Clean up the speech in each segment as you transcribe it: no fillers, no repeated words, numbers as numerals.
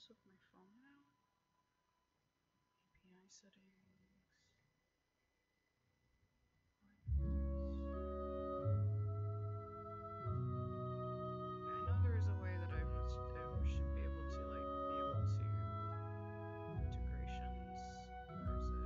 this with my phone now? API settings. I know there is a way that I should be able to integrations. Where is it?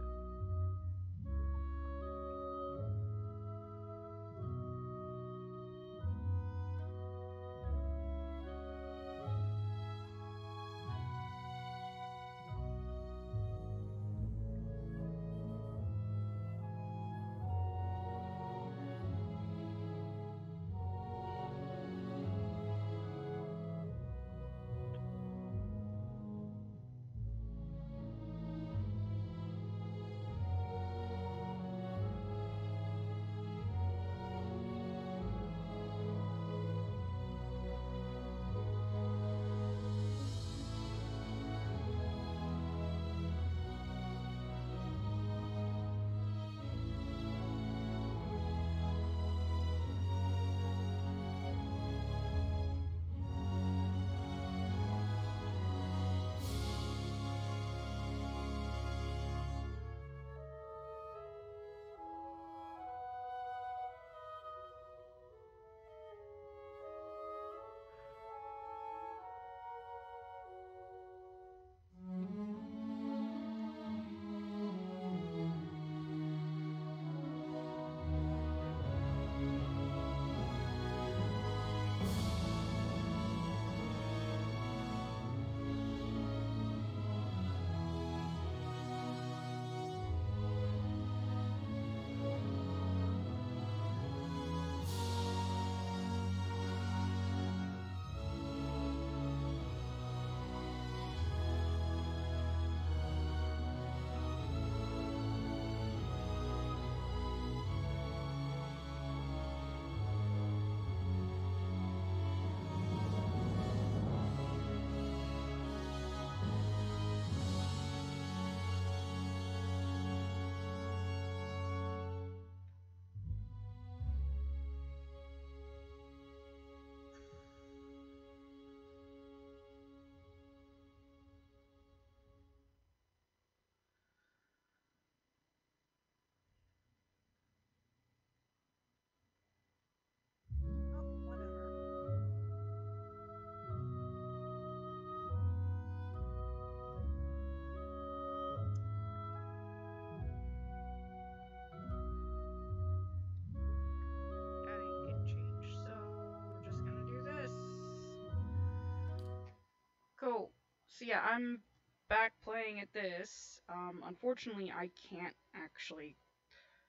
Cool. So yeah, I'm back playing at this. Unfortunately, I can't actually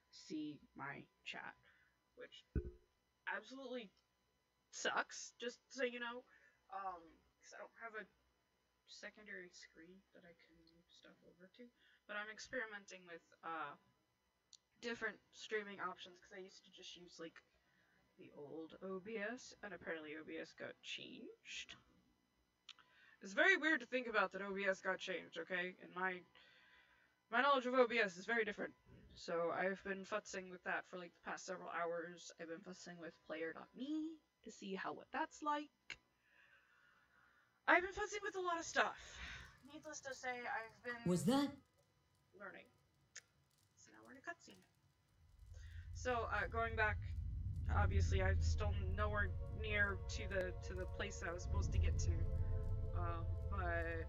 see my chat, which absolutely sucks, just so you know. Because I don't have a secondary screen that I can move stuff over to. But I'm experimenting with different streaming options because I used to just use like the old OBS, and apparently OBS got changed. It's very weird to think about that OBS got changed, okay? And my knowledge of OBS is very different. So I've been futzing with that for like the past several hours. I've been futzing with player.me to see what that's like. I've been futzing with a lot of stuff. Needless to say, I've been... Was that? Learning. So now we're in a cutscene. So, going back, obviously I'm still nowhere near to the place that I was supposed to get to. But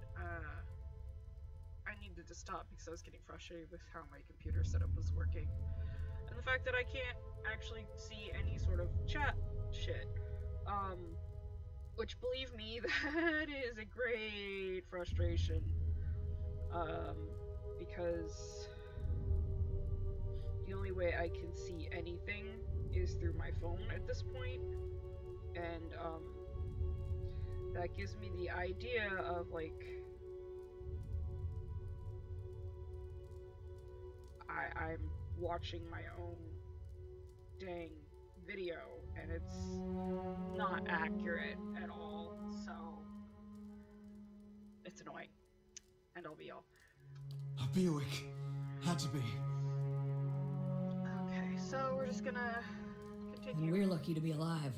I needed to stop because I was getting frustrated with how my computer setup was working. And the fact that I can't actually see any sort of chat shit. Which, believe me, that is a great frustration. Because the only way I can see anything is through my phone at this point. And, that gives me the idea of, like, I'm watching my own dang video, and it's not accurate at all, so it's annoying. And I'll be all. I'll be awake. Had to be. Okay, so we're just gonna continue. And we're lucky to be alive.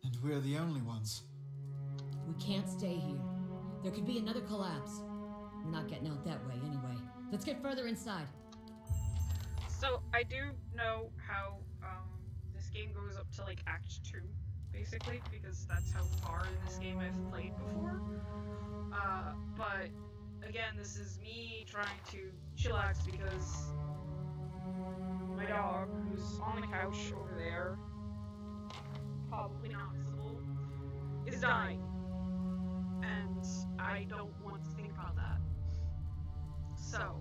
And we're the only ones. We can't stay here. There could be another collapse. We're not getting out that way anyway. Let's get further inside. So, I do know how this game goes up to, like, Act 2, basically, because that's how far in this game I've played before. But, again, this is me trying to chillax because my dog, who's on the couch over there, probably not visible, is dying. And I don't want to think about that. So,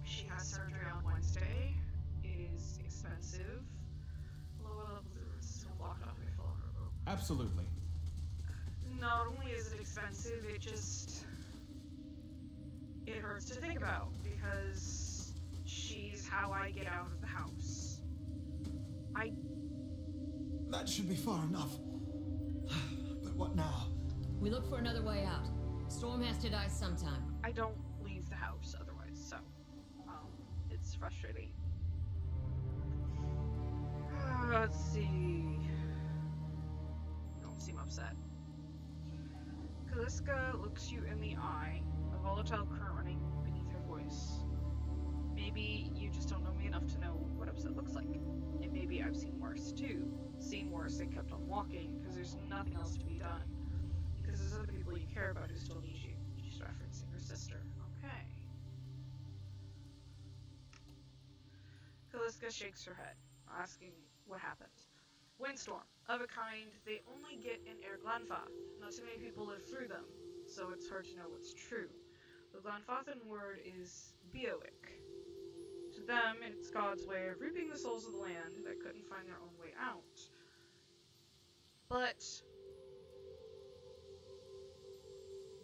she has surgery on Wednesday. It is expensive. Lower level is blocked off my phone. Absolutely. Not only is it expensive, it hurts to think about because she's how I get out of the house. That should be far enough. But what now? We look for another way out. Storm has to die sometime. I don't leave the house otherwise, so it's frustrating. Let's see. Don't seem upset. Kaliska looks you in the eye, a volatile current running beneath her voice. Maybe you just don't know me enough to know what upset looks like. And maybe I've seen worse too. Seen worse and kept on walking, because there's nothing else to be done. Because there's other people you care about who still need you. She's referencing her sister. Okay. Kaliska shakes her head, asking what happened. Windstorm. Of a kind they only get in Air Glanfath. Not too many people live through them, so it's hard to know what's true. The Glanfathan word is Biowick. To them, it's God's way of reaping the souls of the land that couldn't find their own way out. But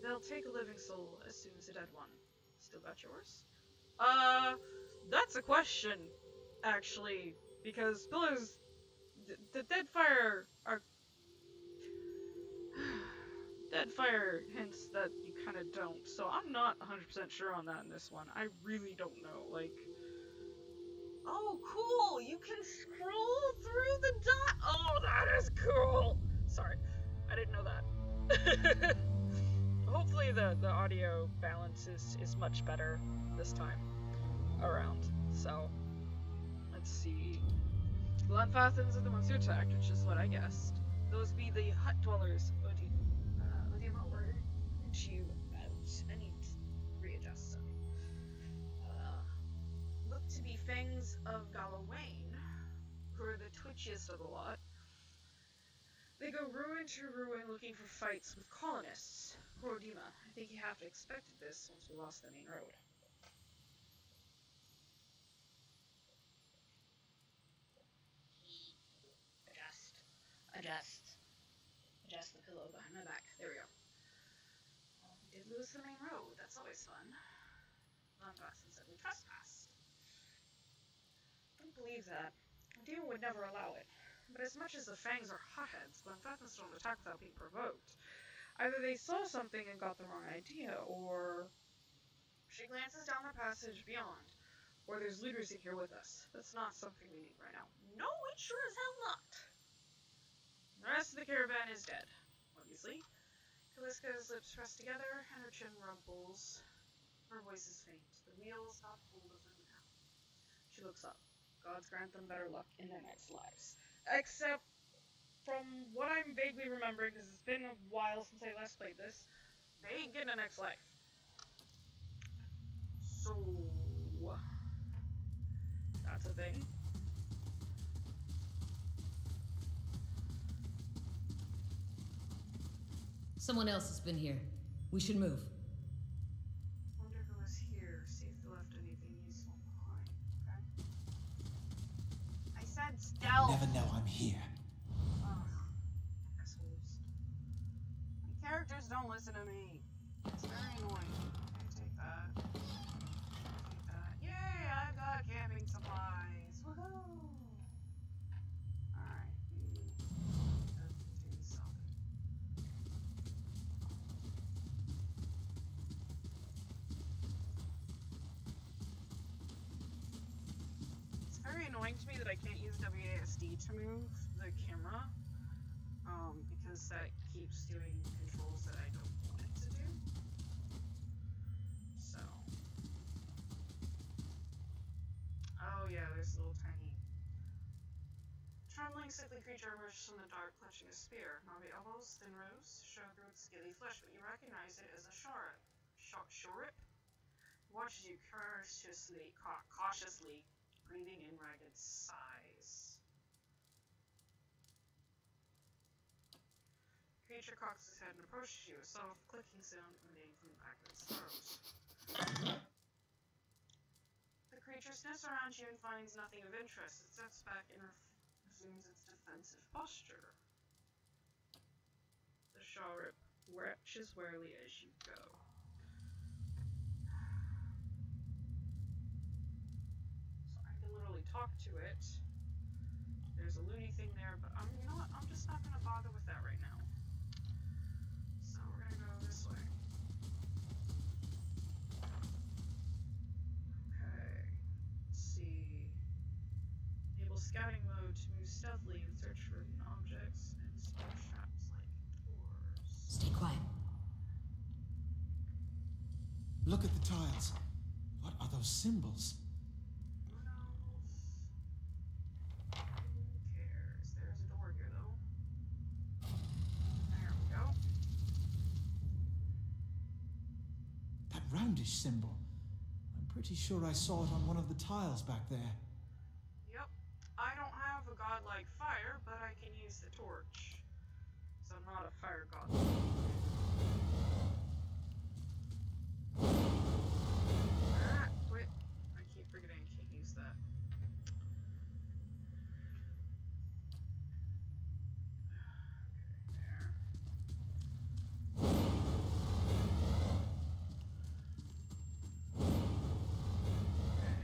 they'll take a living soul as soon as a dead one. Still got yours? That's a question, actually, because Pillars, the Deadfire are... Deadfire hints that you kind of don't, so I'm not 100% sure on that in this one. I really don't know, like... Oh, cool! You can scroll through the dot! Oh, that is cool! Sorry, I didn't know that. Hopefully the audio balance is much better this time around. So, let's see. Glanfathans are the ones who attacked, which is what I guessed. Those be the hut dwellers. Odima word into you out. I need to readjust some. Look to be Fangs of Galawain, who are the twitchiest of the lot. They go ruin to ruin looking for fights with colonists. Poor Odima, I think you have to expect this once we lost the main road. Adjust the pillow behind my back. There we go. Well, we did lose the main road. That's always fun. Glanfathan said we trespassed. Don't believe that. Odima would never allow it. But as much as the Fangs are hotheads, Glanfathans don't attack without being provoked. Either they saw something and got the wrong idea, or... She glances down the passage beyond, or there's looters in here with us. That's not something we need right now. No, it sure as hell not! The rest of the caravan is dead, obviously. Kaliska's lips press together, and her chin rumples. Her voice is faint. The wheels got hold of them now. She looks up. Gods grant them better luck in their next lives. Except, from what I'm vaguely remembering, because it's been a while since I last played this, they ain't getting a next life. So... that's a thing. Someone else has been here. We should move. Wonder who was here. See if they left anything useful behind. Okay. I said stealth. Never know I'm here. Ugh. Assholes. My characters don't listen to me. It's very annoying. Okay, take that. Take that. Yay! I've got camping supplies. Woohoo! Alright. That contains something. It's very annoying to me that I can't use WASD to move the camera, because that keeps doing controls that I don't want it to do. So. Oh yeah, there's a little tiny trembling, sickly creature emerges from the dark, clutching a spear. Knobby elbows, thin rose, show through its scaly flesh, but you recognize it as a Shorip. Shorip watches you cautiously, breathing in ragged sighs. The creature cocks its head and approaches you, a soft clicking sound emanating from the back of its throat. The creature sniffs around you and finds nothing of interest. It steps back and resumes its defensive posture. The Shorip watches warily as you go. So I can literally talk to it. There's a loony thing there, but you know what? I'm just not gonna bother with that right now. So we're gonna go this way. Okay. Let's see. Enable scouting mode to move stealthily and search for objects and small traps like doors. Stay quiet. Look at the tiles. What are those symbols? Who knows? Who cares? There's a door here, though. There we go. That roundish symbol. I'm pretty sure I saw it on one of the tiles back there. Yep. I don't have a godlike fire, but I can use the torch. So I'm not a fire god. Ah, quit. I keep forgetting I can't use that. Okay, there. Okay.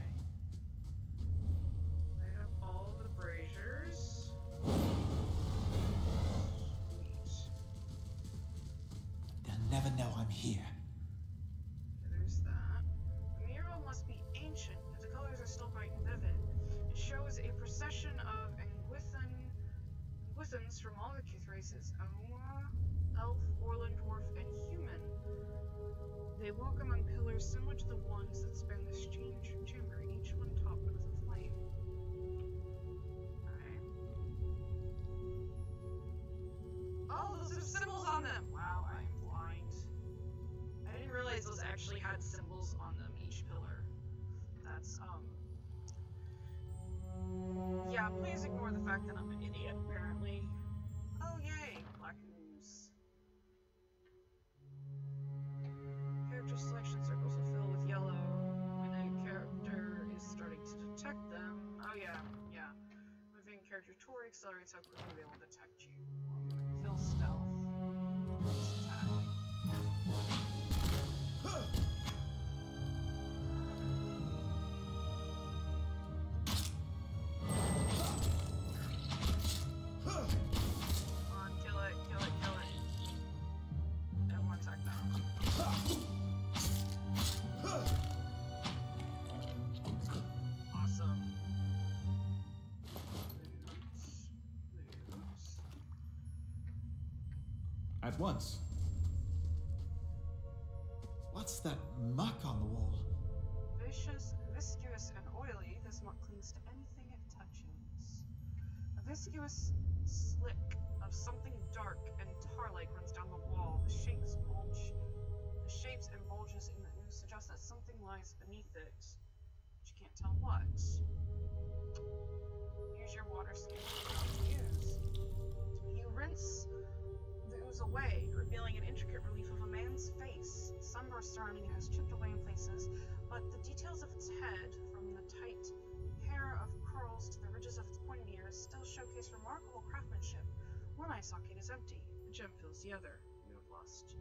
Light up all the braziers. Sweet. They'll never know I'm here. Okay, there's that. The mural must be ancient, if the colors are still bright and vivid. It shows a procession of Anguithans from all the Kith races, Auma, Elf, Orlan, Dwarf, and Human. They walk among pillars similar to the ones that span this chamber, each one topped with a flame. Alright. Oh, those have symbols on them! Wow, I'm blind. I didn't realize those actually had symbols on them, each pillar. That's, yeah, please ignore the fact that I'm an idiot, apparently. Oh, yay! Black ooze. Character selection circles will fill with yellow when a character is starting to detect them. Oh, yeah. Moving character toward accelerates how quickly they will detect you. Fill stealth. Attack. Come on, kill it. Everyone attack now. Awesome. Loot. At once. What's that muck on the wall? Viscous, and oily, this muck clings to anything it touches. A viscous slick of something dark and tar-like runs down the wall. The shapes and bulges in the ooze suggest that something lies beneath it, but you can't tell what. Use your water skin to use. You rinse the ooze away, revealing an intricate relief of a man's face. Sunburst surrounding it has chipped away in places, but the details of its head, from the tight hair of curls to the ridges of its pointed ears, still showcase remarkable craftsmanship. One eye socket is empty. A gem fills the other. You have lost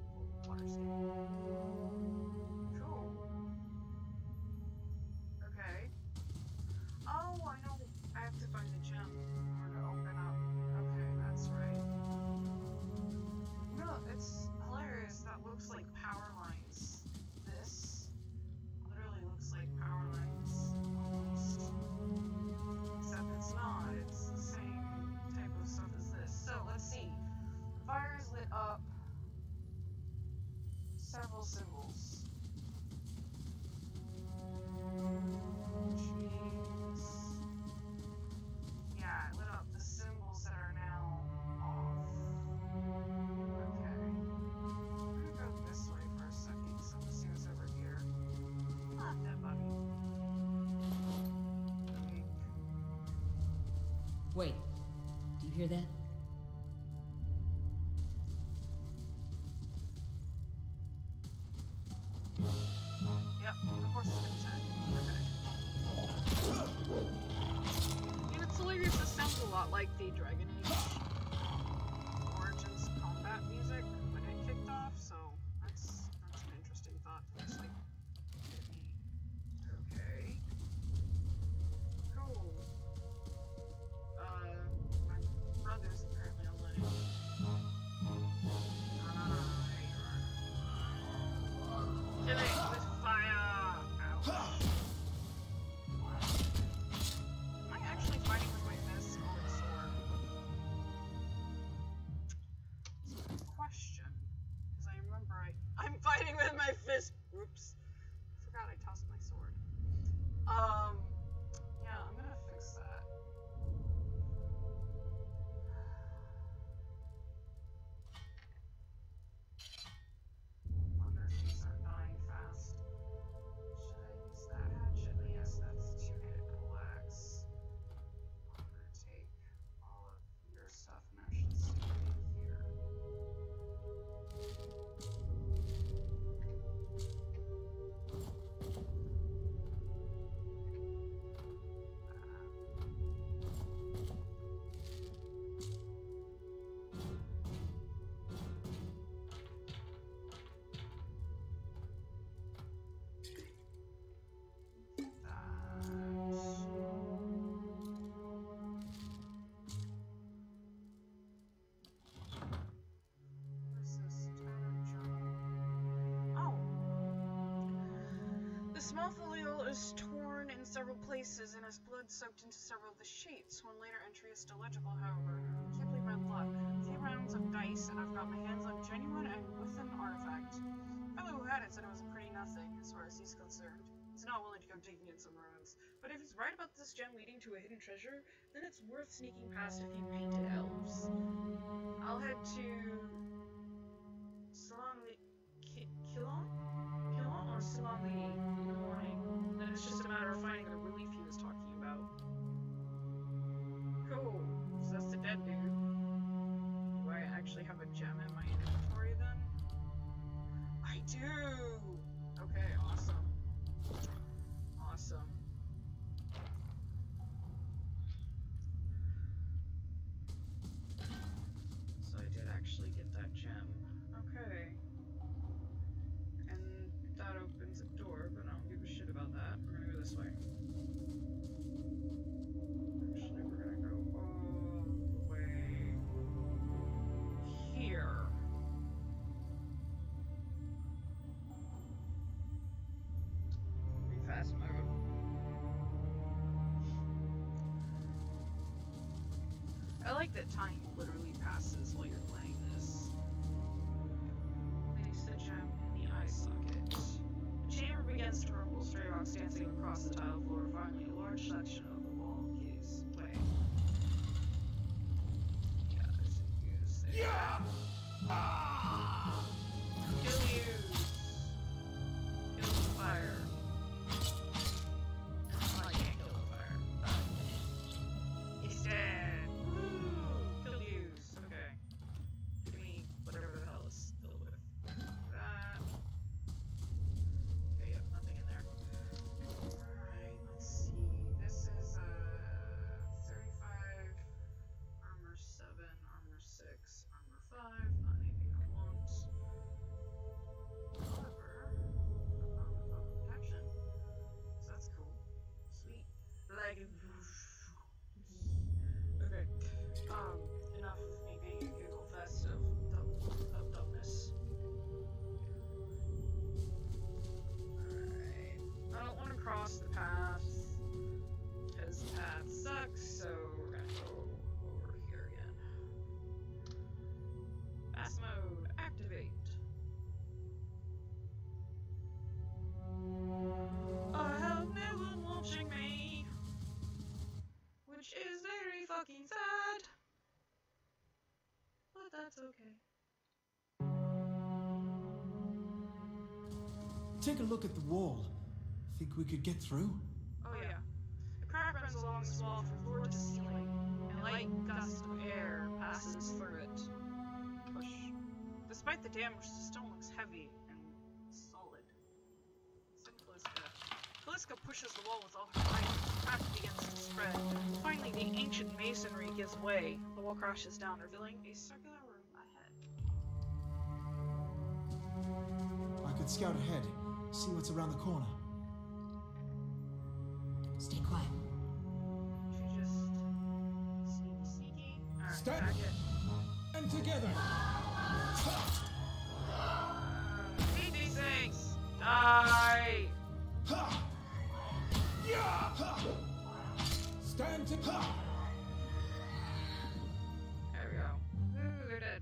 water skin. Cool. Okay. Oh, I know. I have to find the gem or to open up. Okay, that's right. No, it's hilarious. That looks like power lines. This literally looks like power lines. Almost. Except it's not. It's the same type of stuff as this. So, let's see. The fire is lit up. Wait, do you hear that? Yep, of course it's gonna okay. And it's hilarious, this sounds a lot like the Dragon Age Origins combat music when it kicked off, so that's an interesting thought. It's like, okay. Cool. My brother's apparently online. Kill it with fire! Ouch. Am I actually fighting with my fist or a sword? It's a good question. Because I remember I'm fighting with my fist. Oops. I forgot I tossed my sword. Yeah, I'm gonna fix that. Wonder if these are dying fast. Should I use that hatchet? Yes, that's a two-handed poleaxe. I'm gonna take all of your stuff and actually stick it in here. The small folio is torn in several places and has blood soaked into several of the sheets. One later entry is still legible, however. I can't believe my luck. A few rounds of dice and I've got my hands on genuine and with an artifact. The fellow who had it said it was a pretty nothing as far as he's concerned. He's not willing to go digging in somewhere else. But if he's right about this gem leading to a hidden treasure, then it's worth sneaking past a few painted elves. I'll head to Kilon or Salami in the morning. Then it's just a matter of finding the relief he was talking about. Cool. So that's the dead dude. Do I actually have a gem in my inventory then? I do! Okay, awesome. Awesome. So I did actually get that gem. Okay. And that opens a door, but I don't give a shit about that. We're gonna go this way. Actually, we're gonna go all the way here. Fast mode. I like that time literally passes while you're playing this. Place the gem in the eye socket. The chamber begins to rumble, stray rocks dancing across the tile floor. Finally, a large section of the wall gives way. Yeah, there's a use there. Yeah! Kill use! Kill the fire. Oh, I can't kill the fire. He's dead! Woo! Kill use. Okay. Give me whatever the hell is still with that. Okay, yep, nothing in there. Alright, let's see. This is 35, armor 7, armor 6, armor 5. Not anything I want. However, protection. So that's cool. Sweet. Like, okay. Enough of me being a giggle fest of dumbness. Alright. I don't want to cross the path, because the path sucks, so we're gonna go over here again. Fast mode, activate. I have no one watching me, which is very fucking sad, but that's okay. Take a look at the wall. Think we could get through? Oh yeah. The crack runs along this wall from floor to ceiling, and A light gust of air passes through it. Push. Despite the damage, the stone looks heavy and solid. Said Calliska. Calliska pushes the wall with all her might. The crack begins to spread. Finally, the ancient masonry gives way. The wall crashes down, revealing a circular room ahead. I could scout ahead, see what's around the corner. Stay quiet. She just sneaky. Alright, Stand back it. and together. Eat these things! Die! Stand to There we go. Ooh, they're dead.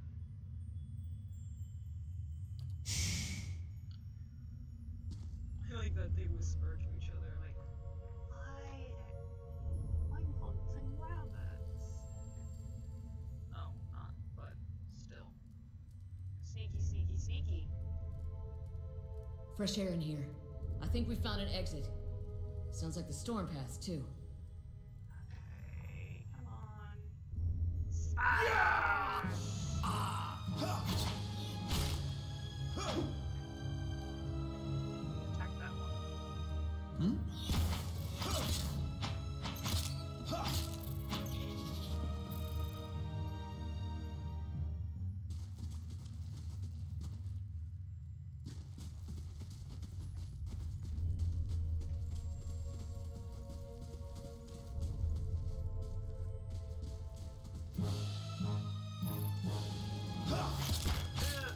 I like that they whisper to each other, like, I'm hunting rabbits. No, not, but still. Sneaky, sneaky, sneaky. Fresh air in here. I think we found an exit. Sounds like the storm pass, too. Okay, come on. Ah! Attack that one.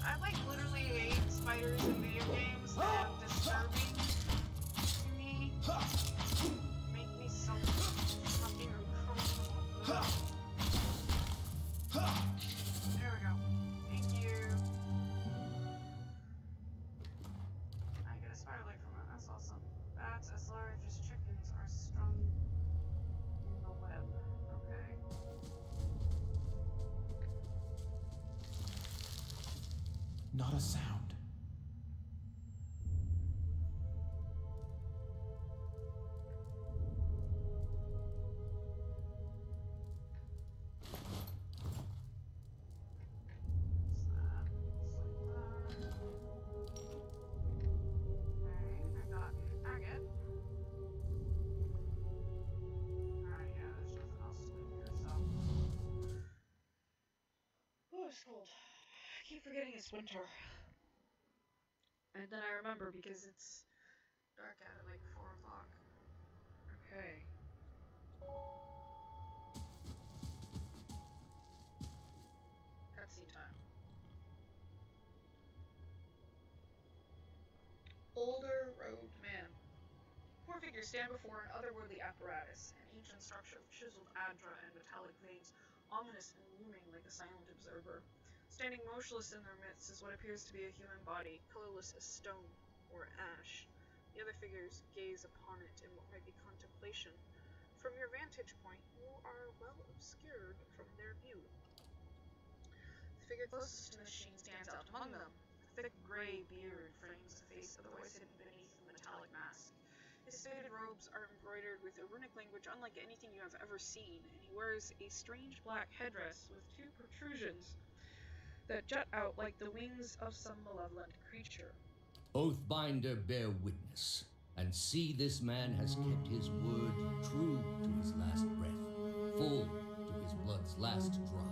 I like literally hate spiders in video games. They're disturbing to me. Make me so fucking uncomfortable. There we go. Thank you. I get a spider leg from it. That's awesome. Bats as large as chickens are strung in the web. Okay. Not a sound. Cold. I keep forgetting it's winter. And then I remember because it's dark out at like 4 o'clock. Okay. Cutscene time. Older robed man. Four figures stand before an otherworldly apparatus, an ancient structure of chiseled adra and metallic veins, ominous and looming like a silent observer. Standing motionless in their midst is what appears to be a human body, colorless as stone or ash. The other figures gaze upon it in what might be contemplation. From your vantage point, you are well obscured from their view. The figure closest to the machine stands out among them. A thick gray beard frames the face otherwise hidden beneath the metallic mask. His faded robes are embroidered with a runic language unlike anything you have ever seen, and he wears a strange black headdress with 2 protrusions that jut out like the wings of some malevolent creature. Oathbinder, bear witness, and see this man has kept his word true to his last breath, full to his blood's last drop.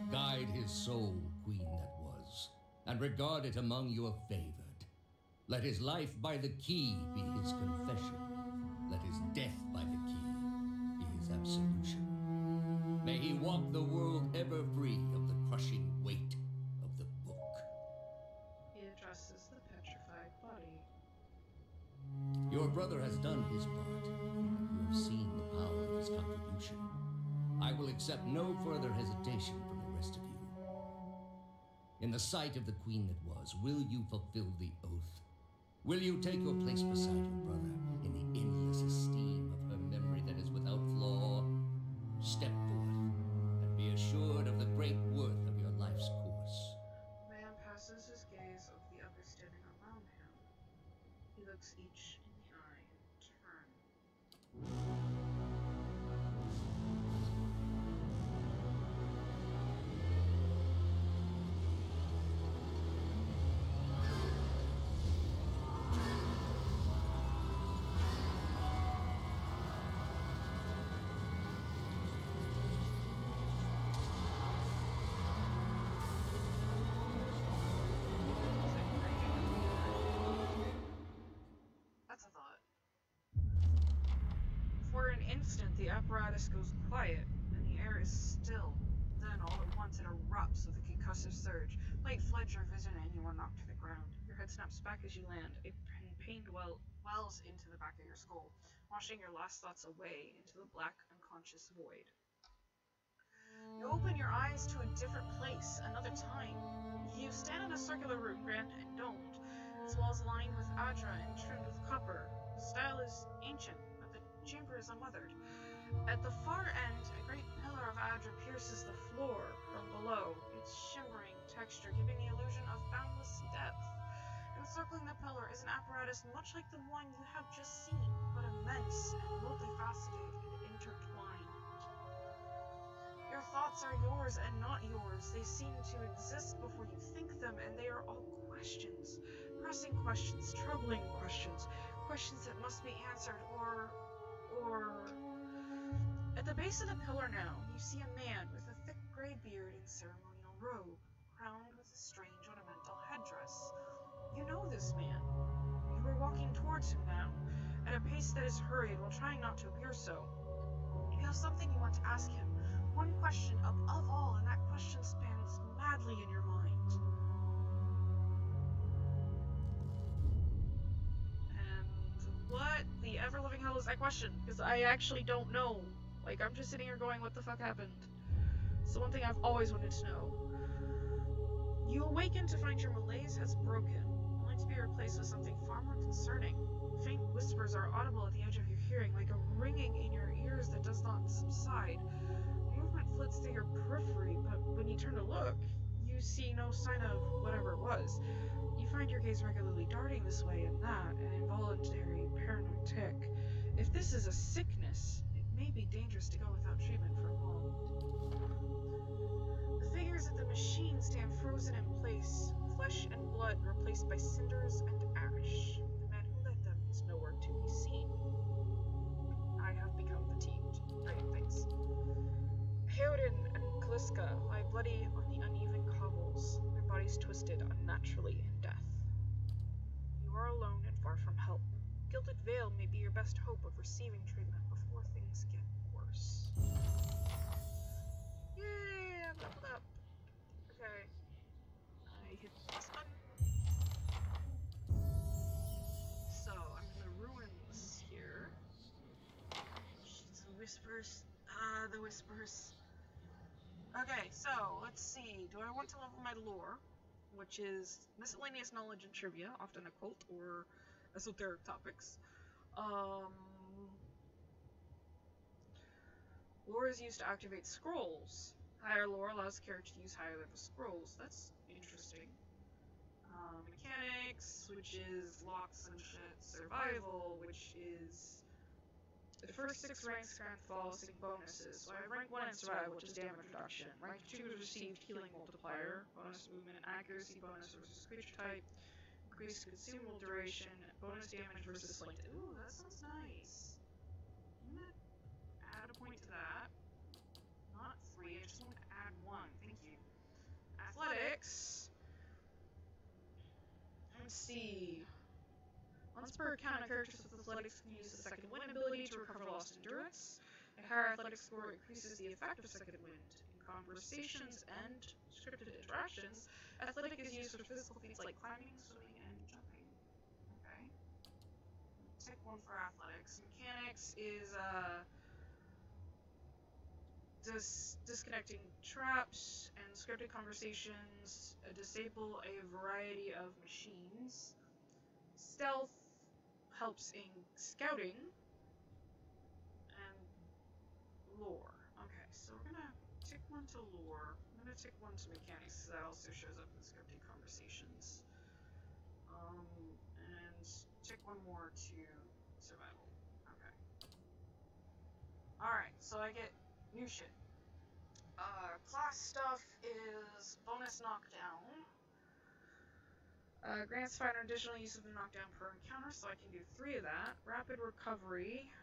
Guide his soul, queen that was, and regard it among your favored. Let his life by the key be his confession. Let his death by the key be his absolution. May he walk the world ever free of the crushing weight of the book. He addresses the petrified body. Your brother has done his part. You have seen the power of his contribution. I will accept no further hesitation from the rest of you. In the sight of the queen that was, will you fulfill the oath? Will you take your place beside your brother in the endless esteem of her memory that is without flaw? Step forth and be assured of the great worth of your life's course. The man passes his gaze over the others standing around him. He looks each in the eye in turn. instant, the apparatus goes quiet, and the air is still. Then, all at once, it erupts with a concussive surge. Light floods your vision, and you are knocked to the ground. Your head snaps back as you land. A pain wells into the back of your skull, washing your last thoughts away into the black, unconscious void. You open your eyes to a different place, another time. You stand in a circular room, grand and domed. Its walls lined with adra and trimmed with copper. The style is ancient, but the chamber is unweathered. At the far end, a great pillar of adra pierces the floor from below, its shimmering texture giving the illusion of boundless depth. Encircling the pillar is an apparatus much like the one you have just seen, but immense and multifaceted and intertwined. Your thoughts are yours and not yours. They seem to exist before you think them, and they are all questions. Pressing questions, troubling questions, questions that must be answered, or... At the base of the pillar now, you see a man with a thick gray beard and ceremonial robe, crowned with a strange ornamental headdress. You know this man. You are walking towards him now, at a pace that is hurried while trying not to appear so. You have something you want to ask him, one question above all, and that question spans madly in your mind. And what the ever-living hell is that question? Because I actually don't know. Like, I'm just sitting here going, what the fuck happened? It's the one thing I've always wanted to know. You awaken to find your malaise has broken, only to be replaced with something far more concerning. Faint whispers are audible at the edge of your hearing, like a ringing in your ears that does not subside. Movement flits through your periphery, but when you turn to look, you see no sign of whatever it was. You find your gaze regularly darting this way and that, an involuntary paranoid tick. If this is a sickness, it may be dangerous to go without treatment for a moment. The figures at the machine stand frozen in place, flesh and blood replaced by cinders and ash. The man who led them is nowhere to be seen. I have become fatigued. Right, thanks. Heoden and Kaliska lie bloody on the uneven cobbles, their bodies twisted unnaturally in death. You are alone and far from help. Gilded Veil may be your best hope of receiving treatment before things get worse. Yay, I'm leveled up. Okay. I hit this button. So, I'm in the ruins here. Jeez, the whispers. The whispers. Okay, so, let's see. Do I want to level my lore, which is miscellaneous knowledge and trivia, often occult or esoteric topics. Lore is used to activate scrolls. Higher lore allows the character to use higher level scrolls. That's interesting. Mechanics, which is locks and shit. Survival, which is the first 6 ranks grant flawlessing bonuses. So I have rank 1 in survival, which is damage reduction. Rank 2 is received healing multiplier, bonus movement and accuracy bonus versus creature type, increased consumable duration, bonus damage versus length. Ooh, that sounds nice. I'm gonna add a point to that. Not 3, I just want to add 1. Thank you. Athletics. Let's see. Once per encounter, characters with athletics can use the second wind ability to recover lost endurance. A higher athletic score increases the effect of second wind. In conversations and scripted interactions, athletic is used for physical feats like climbing, swimming, and jumping. Okay. Tick 1 for athletics. Mechanics is disconnecting traps and scripted conversations, disable a variety of machines. Stealth helps in scouting, and lore. Okay, so we're gonna tick 1 to lore. I'm gonna tick 1 to mechanics, so that also shows up in scripted conversations. And tick 1 more to survival. Okay. Alright, so I get new shit. Class stuff is bonus knockdown. Grants fighter additional use of the knockdown per encounter, so I can do 3 of that. Rapid recovery.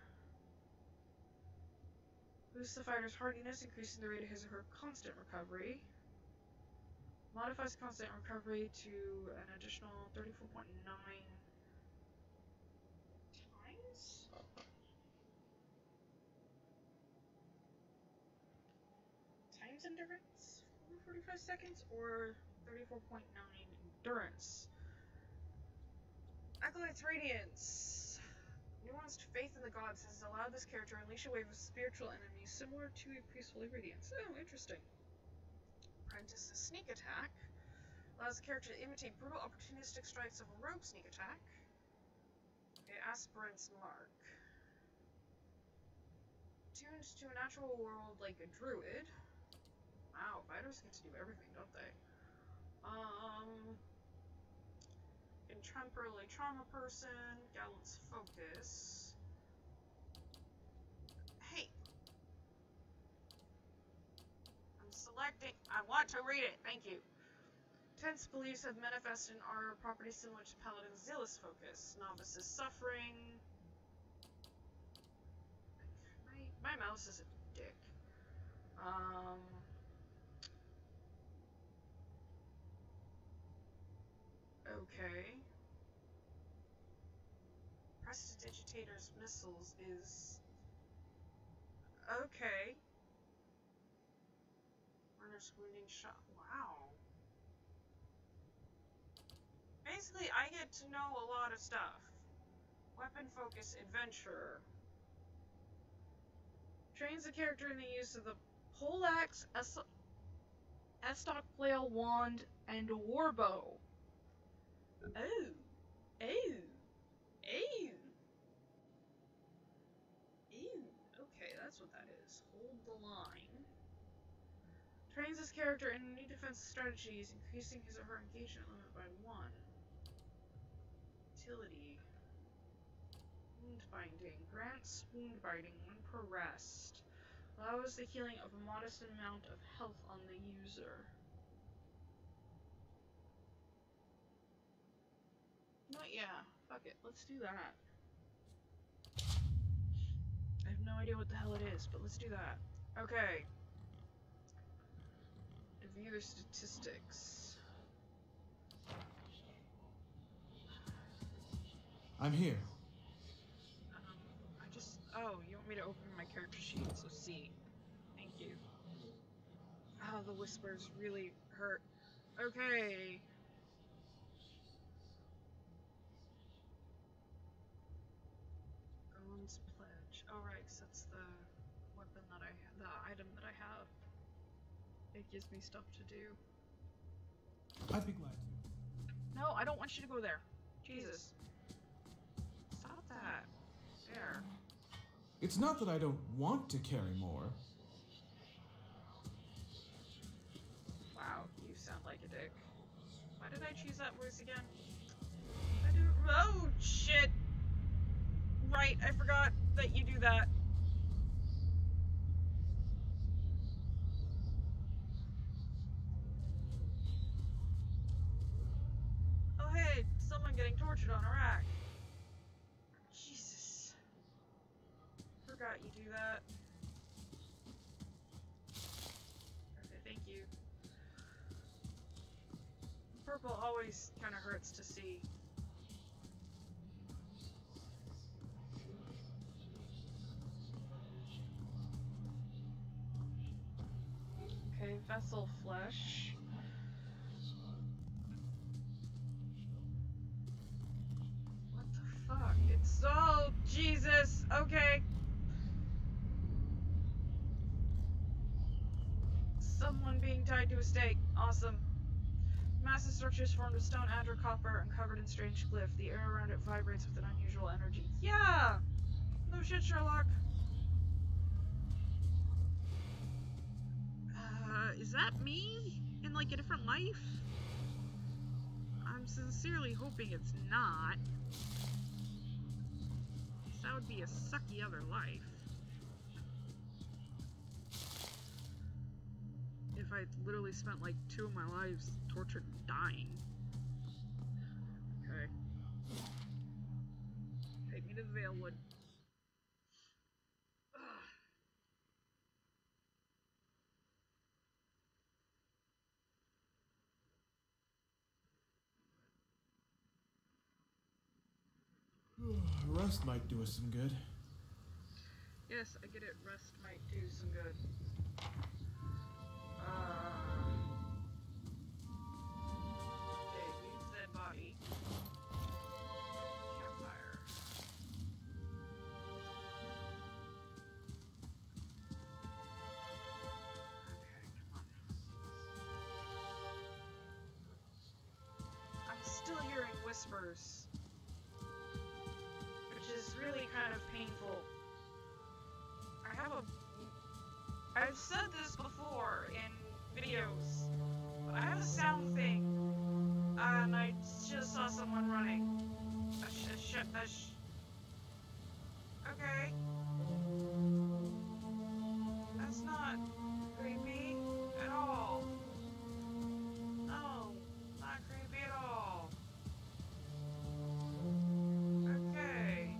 Boosts the fighter's hardiness, increasing the rate of his or her constant recovery. Modifies constant recovery to an additional 34.9 times. times endurance for 45 seconds, or 34.9 endurance. Acolyte's Radiance. Nuanced faith in the gods has allowed this character to unleash a wave of spiritual enemies similar to a Peaceful Radiance. Oh, interesting. Apprentice's Sneak Attack allows the character to imitate brutal, opportunistic strikes of a rogue sneak attack. Okay, Aspirant's Mark. Tuned to a natural world like a druid. Wow, fighters get to do everything, don't they? Intemporarily Trauma Person, Gallant's Focus. Hey! I'm selecting. I want to read it, thank you. Tense beliefs have manifested and are properties similar to Paladin's Zealous Focus. Novice's Suffering. My mouse is a dick. Okay. Prestidigitator's Missiles is... okay. Runner's Wounding Shot. Wow. Basically, I get to know a lot of stuff. Weapon Focus Adventurer. Trains the character in the use of the poleaxe, estoc flail wand, and warbow. Oh. Oh. Oh. Ew. Okay, that's what that is. Hold the line. Trains this character in new defense strategies, increasing his or her engagement limit by 1. Utility. Wound binding. Grants wound binding 1 per rest. Allows the healing of a modest amount of health on the user. Not yeah. Fuck it. Let's do that. I have no idea what the hell it is, but let's do that. Okay. To view the statistics. I'm here. Oh, you want me to open my character sheet, so C. Thank you. Oh, the whispers really hurt. Okay. Gone's Pledge. Alright, so that's the weapon that the item that I have. It gives me stuff to do. I'd be glad to. No, I don't want you to go there. Jesus. Stop that. There. It's not that I don't want to carry more. Wow, you sound like a dick. Why did I choose that voice again? Oh, shit! Right, I forgot that you do that. Oh, hey, someone getting tortured on a rack. Jesus. Forgot you do that. Okay, thank you. Purple always kind of hurts to see. Okay, Vessel Flesh. What the fuck? It's... oh, Jesus! Okay. Someone being tied to a stake. Awesome. Massive structures formed of stone, adder, copper, and covered in strange glyph. The air around it vibrates with an unusual energy. Yeah! No shit, Sherlock. Is that me? In, like, a different life? I'm sincerely hoping it's not. That would be a sucky other life. If I literally spent like 2 of my lives tortured and dying. Okay. Take me to the Valewood. Rest might do us some good. Yes, I get it. Rest might do some good. whispers, which is really kind of painful. I've said this before in videos, but I have a sound thing, and I just saw someone running. Okay. That's not creepy at all. No, not creepy at all. Okay.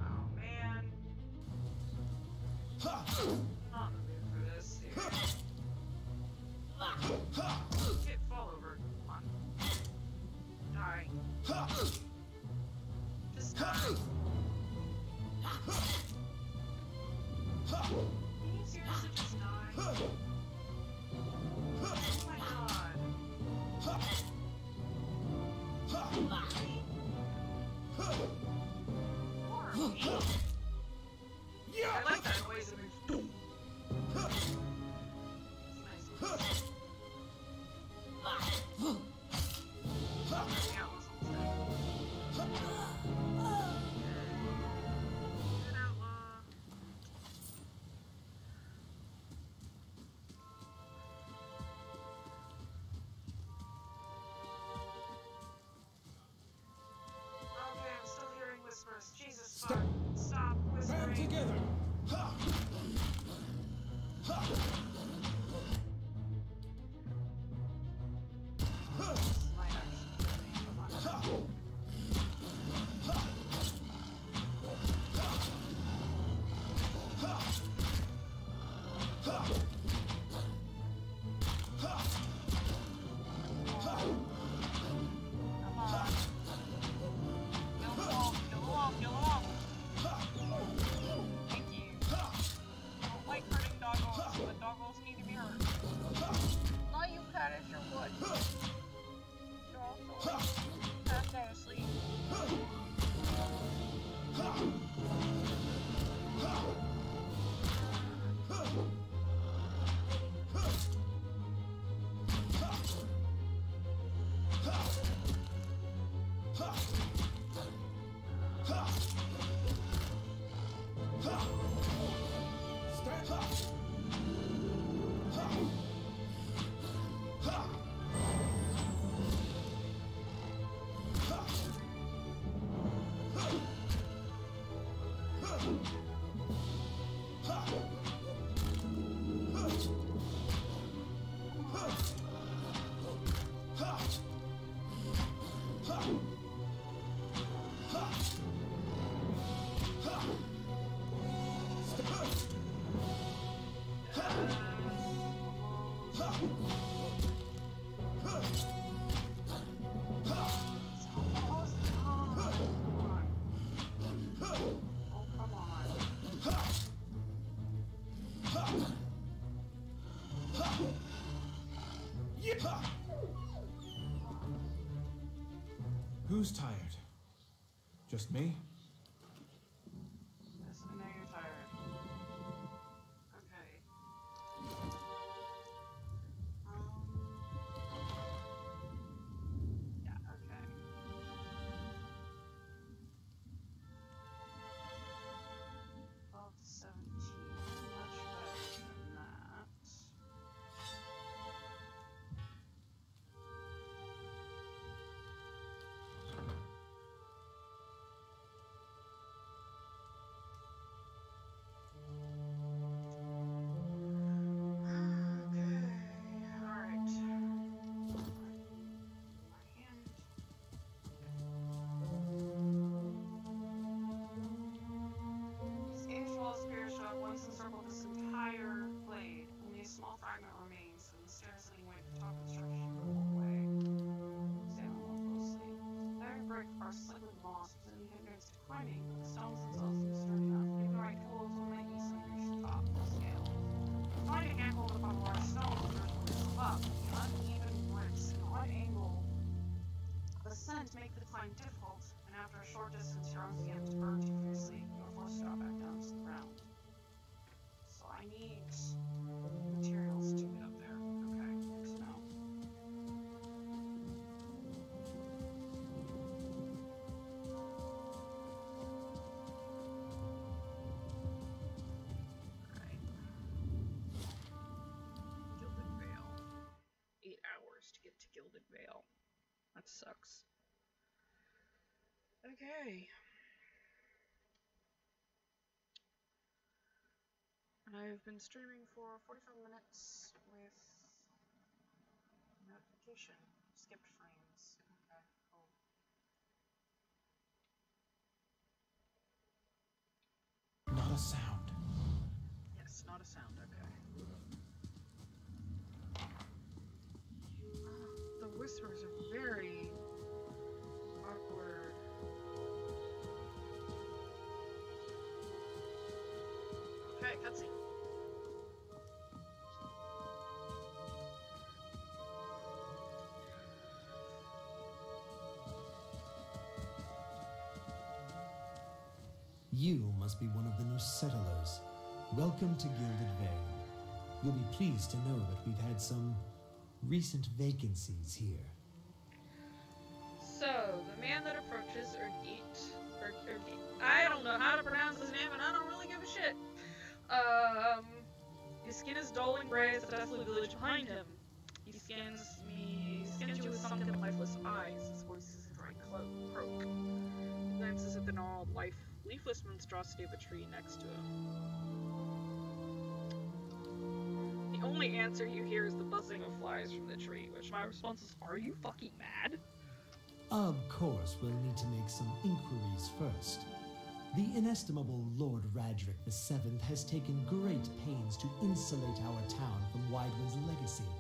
Oh man. Not in the mood for this, dude. Get fall over. Come on. Die. Just die. Can you seriously just die? Oh my god. Poor me. I like that noise it moves. It's nice. Yeah, it was almost dead. Good outlaw. Okay, I'm still hearing whispers. Jesus, fuck. Stop Band whispering. together! Ha! Ha! This might actually kill me. Come on. Ha! Ha! Ha! Ha! Ha! Ha! Come on. Kill them all. Kill them all. Kill them all. Thank you. I don't like hurting doggos, but doggos need to be hurt. No, you cut at your wood. You're also passed out of sleep. Stand up! Ha! Ha! Ha! Who's tired? Just me? Yes, I know you're tired. Okay. Yeah, okay. 12 to 17. Much better than that. Okay, alright. My hand. This age-old spear shot once encircled this entire blade. Only a small fragment remains, and the stairs leading away to the top of the structure shoot the whole way. Examine more closely. Every brick are slightly mossed, presenting hindrance to climbing, but the stones themselves seem sturdy enough. Given the right tools will make easily reach the top of the scale. Find a handhold upon a large stone to lift up. The uneven bricks and odd angle of ascent make the climb difficult, and after a short distance your arms begin to burn too fiercely, you are forced to drop back down to the ground. So I need materials to get up there. Okay, good to know. That sucks. Okay. And I've been streaming for 45 minutes with notification. Skipped frames. Okay, cool. Not a sound. Yes, not a sound, okay. The whispers are very awkward. Okay, cutscene. You must be one of the new settlers. Welcome to Gilded Vale. You'll be pleased to know that we've had some recent vacancies here. So, the man that approaches I don't know how to pronounce his name, and I don't really give a shit. His skin is dull and gray as the desolate village behind him. He scans you with sunken, lifeless eyes. His voice is a dry croak. He glances at the gnarled, leafless monstrosity of a tree next to him. The only answer you hear is the buzzing of flies from the tree, which my response is, are you fucking mad? Of course, we'll need to make some inquiries first. The inestimable Lord Radric VII has taken great pains to insulate our town from Widewind's legacy.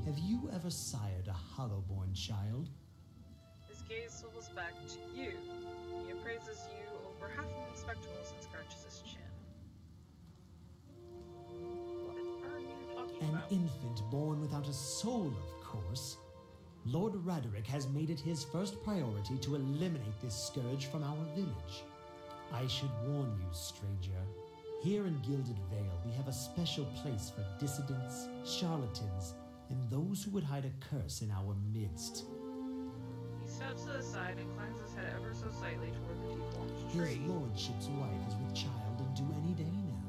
Have you ever sired a Hollowborn child? His gaze swivels back to you. He appraises you over half a moon spectacles and scratches his chin. What are you talking An about? infant born without a soul, of course. Lord Radric has made it his first priority to eliminate this scourge from our village. I should warn you, stranger. Here in Gilded Vale, we have a special place for dissidents, charlatans, and those who would hide a curse in our midst. He steps to the side and inclines his head ever so slightly toward the deformed His tree. lordship's wife is with child and due any day now.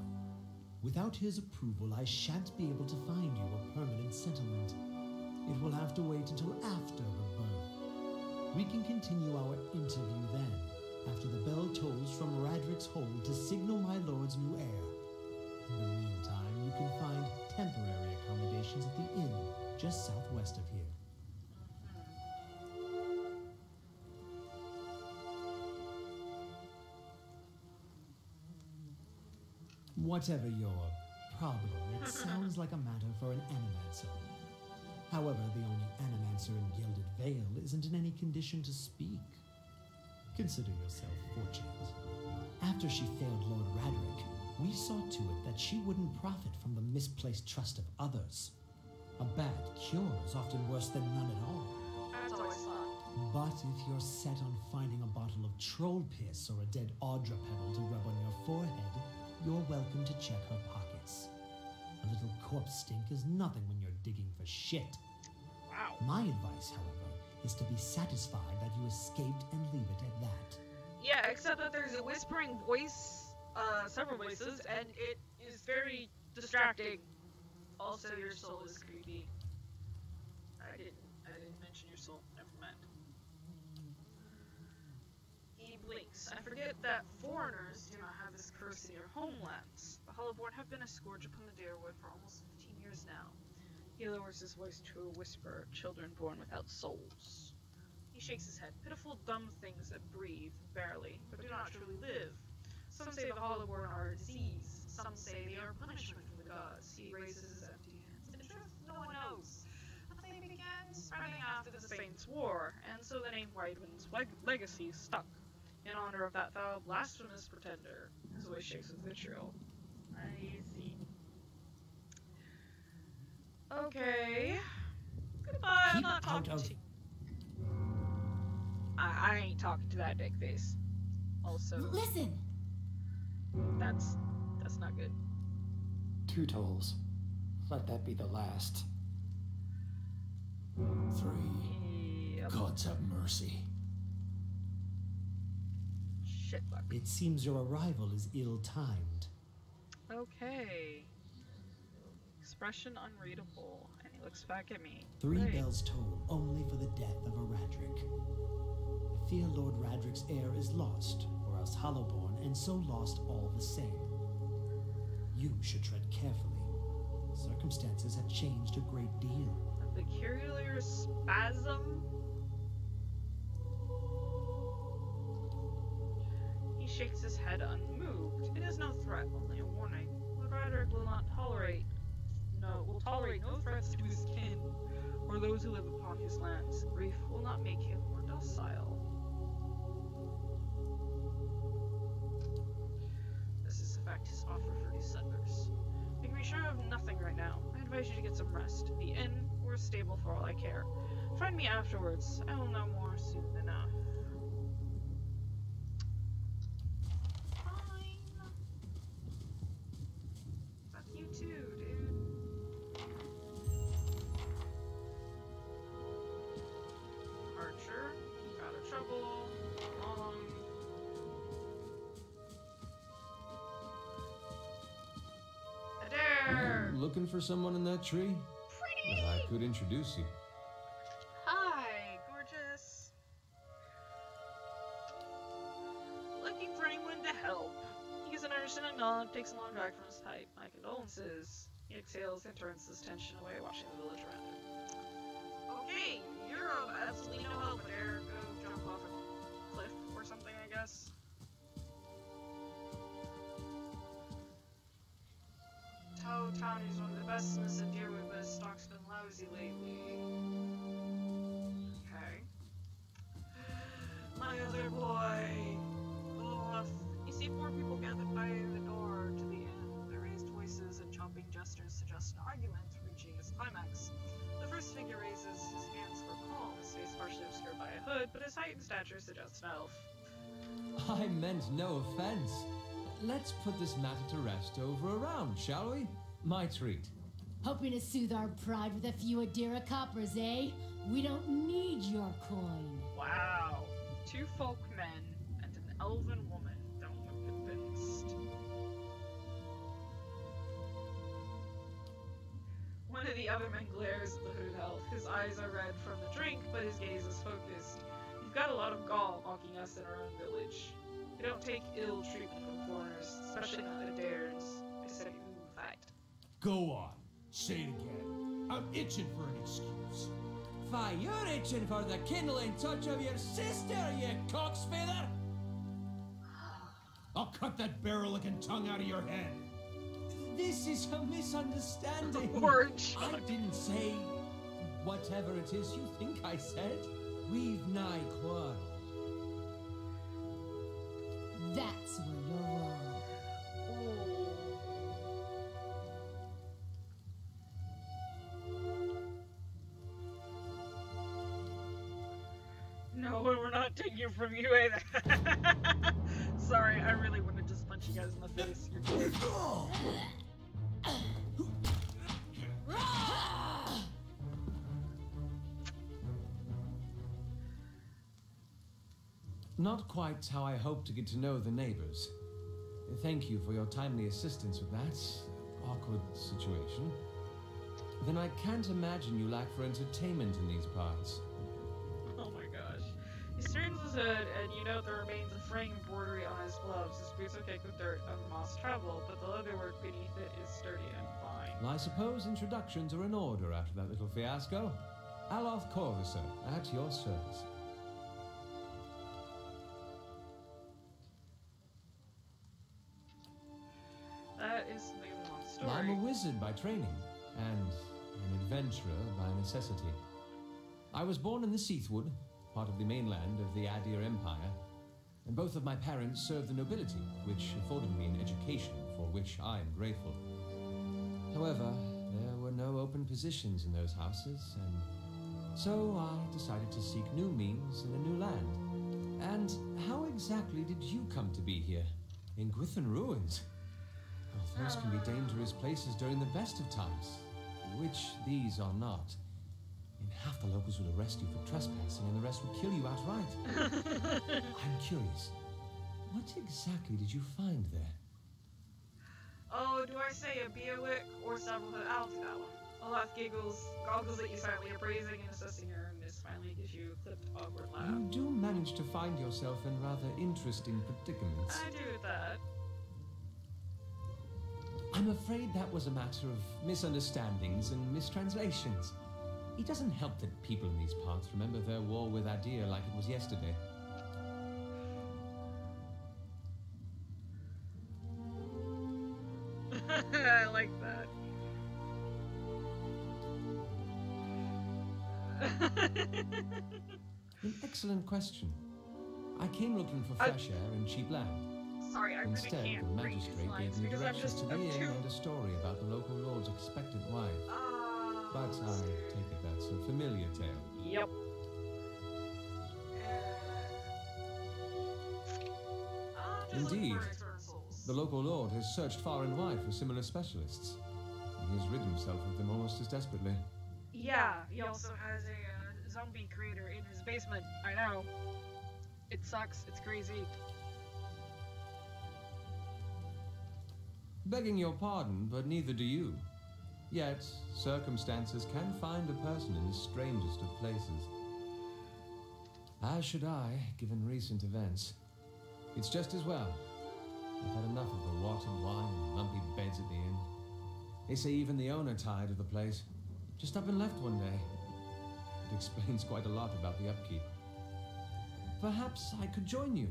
Without his approval, I shan't be able to find you a permanent settlement. It will have to wait until after the birth. We can continue our interview then, after the bell tolls from Radric's hold to signal my lord's new heir. In the meantime, you can find temporary accommodations at the inn just southwest of here. Whatever your problem, it sounds like a matter for an animancer. However, the only animancer in Gilded Vale isn't in any condition to speak. Consider yourself fortunate. After she failed Lord Radric, we saw to it that she wouldn't profit from the misplaced trust of others. A bad cure is often worse than none at all. That's always fun. But if you're set on finding a bottle of troll piss or a dead Audra pebble to rub on your forehead, you're welcome to check her pockets. A little corpse stink is nothing when you're digging for shit. Wow. My advice, however, is to be satisfied that you escaped and leave it at that. Yeah, except that there's a whispering voice, several voices, and it is very distracting. Also, your soul is creepy. I didn't mention your soul. Never mind. He blinks. I forget that foreigners do not have this curse in your homelands. The Hollowborn have been a scourge upon the Deerwood for almost 15 years now. He lowers his voice to a whisper, children born without souls. He shakes his head. Pitiful, dumb things that breathe, barely, but do not truly live. Some say the Hollowborn are a disease. Some say they are a punishment from the gods. He raises his empty hands. In truth, no one knows. But they began spreading after the Saints' War, and so the name Widewind's legacy stuck, in honor of that foul, blasphemous pretender. His voice shakes with vitriol. I see. Okay. Goodbye, I'm Keep not out talking of... to you. I ain't talking to that dick face. Also, Listen! that's not good. 2 tolls. Let that be the last. 3. Yep. Gods have mercy. Shitfuck. It seems your arrival is ill-timed. Okay. Expression unreadable. Any looks back at me. 3 Great. bells toll only for the death of a Radric. I fear Lord Radric's heir is lost, or else Hollowborn, and so lost all the same. You should tread carefully. Circumstances have changed a great deal. A peculiar spasm? He shakes his head unmoved. It is no threat, only a warning. Lord Radric will tolerate no threats to his kin, or those who live upon his lands. Grief will not make him more docile. This is in fact his offer for new settlers. You can be sure of nothing right now. I advise you to get some rest. The inn or stable for all I care. Find me afterwards. I will know more soon enough. Fine. Fuck you too, dude. Archer, keep out of trouble. Long. Adair! Looking for someone in that tree? Pretty! I could introduce you. Hi, gorgeous. Looking for anyone to help. He gives an understanding nod, takes a long drag from his pipe. My condolences. He exhales and turns his tension away, watching the village around him. Okay, you're of absolutely no help there. Go jump off a cliff or something, I guess. Tao Town is one of the best smiths in Deerwood, but his stock's been lousy lately. Okay. My other boy. Ugh. You see 4 people gathered by the door to the inn. Their raised voices and chomping gestures suggest an argument reaching its climax. The first figure raises his hands for calm, his face partially obscured by a hood, but his height and stature suggests an elf. I meant no offense. Let's put this matter to rest over a round, shall we? My treat. Hoping to soothe our pride with a few Adira coppers, eh? We don't need your coin. Wow. 2 folk men and an elven woman. Don't look convinced. One of the other men glares at the hooded elf. His eyes are red from the drink, but his gaze is focused. You've got a lot of gall mocking us in our own village. We don't take ill treatment from foreigners, especially not Adair's. I said ooh, fact. Go on. Say it again. I'm itching for an excuse. Why, you're itching for the kindling touch of your sister, you cocksfeather! I'll cut that barrel-licking tongue out of your head. This is a misunderstanding. Orange. I didn't say whatever it is you think I said. We've nigh quarrel. That's where you're wrong. No, we're not taking it from you either. Sorry, I really want to just punch you guys in the face. You're dead. Not quite how I hoped to get to know the neighbors. Thank you for your timely assistance with that awkward situation. Then I can't imagine you lack for entertainment in these parts. Oh my gosh. He straightens his hood, and you note the remains of fraying embroidery on his gloves. His boots are caked with dirt of moss travel, but the leatherwork beneath it is sturdy and fine. I suppose introductions are in order after that little fiasco. Aloth Corvisor, at your service. That is something of a long story. I'm a wizard by training, and an adventurer by necessity. I was born in the Seathwood, part of the mainland of the Adir Empire, and both of my parents served the nobility, which afforded me an education for which I am grateful. However, there were no open positions in those houses, and so I decided to seek new means in a new land. And how exactly did you come to be here? In Gwithan Ruins? Well, those can be dangerous places during the best of times, which these are not. And half the locals will arrest you for trespassing, and the rest will kill you outright. I'm curious, what exactly did you find there? Oh, do I say a Beerwick or several I'll do that one. Olaf goggles at you silently, appraising and assessing her, and this finally gives you a clipped, awkward laugh. You do manage to find yourself in rather interesting predicaments. I do that. I'm afraid that was a matter of misunderstandings and mistranslations. It doesn't help that people in these parts remember their war with Adir like it was yesterday. I like that. An excellent question. I came looking for fresh air and cheap land. Sorry, I really Instead, can't the read his magistrate lines gave me because I'm directions just to the inn too... and a story about the local lord's expectant wife. But I take it that's a familiar tale. Yep. Indeed. The local lord has searched far and wide for similar specialists. He has rid himself of them almost as desperately. Yeah, he also has a zombie creator in his basement. I know. It sucks. It's crazy. Begging your pardon, but neither do you. Yet, circumstances can find a person in the strangest of places. As should I, given recent events. It's just as well. I've had enough of the watered wine and lumpy beds at the inn. They say even the owner tired of the place. Just up and left one day. It explains quite a lot about the upkeep. Perhaps I could join you.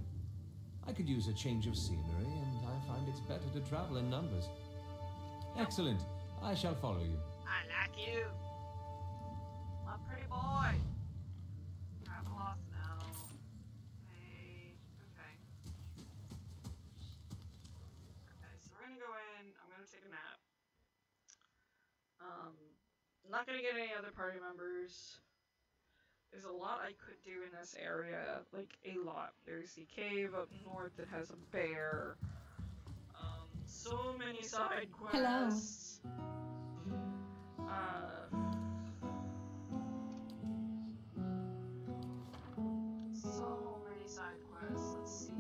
I could use a change of scenery, and I find it's better to travel in numbers. Excellent. I shall follow you. I like you. My pretty boy. Travel off now. Hey, okay. Okay, so we're gonna go in. I'm gonna take a nap. Not gonna get any other party members. There's a lot I could do in this area, like a lot. There's the cave up north that has a bear. So many side quests. So many side quests. Let's see.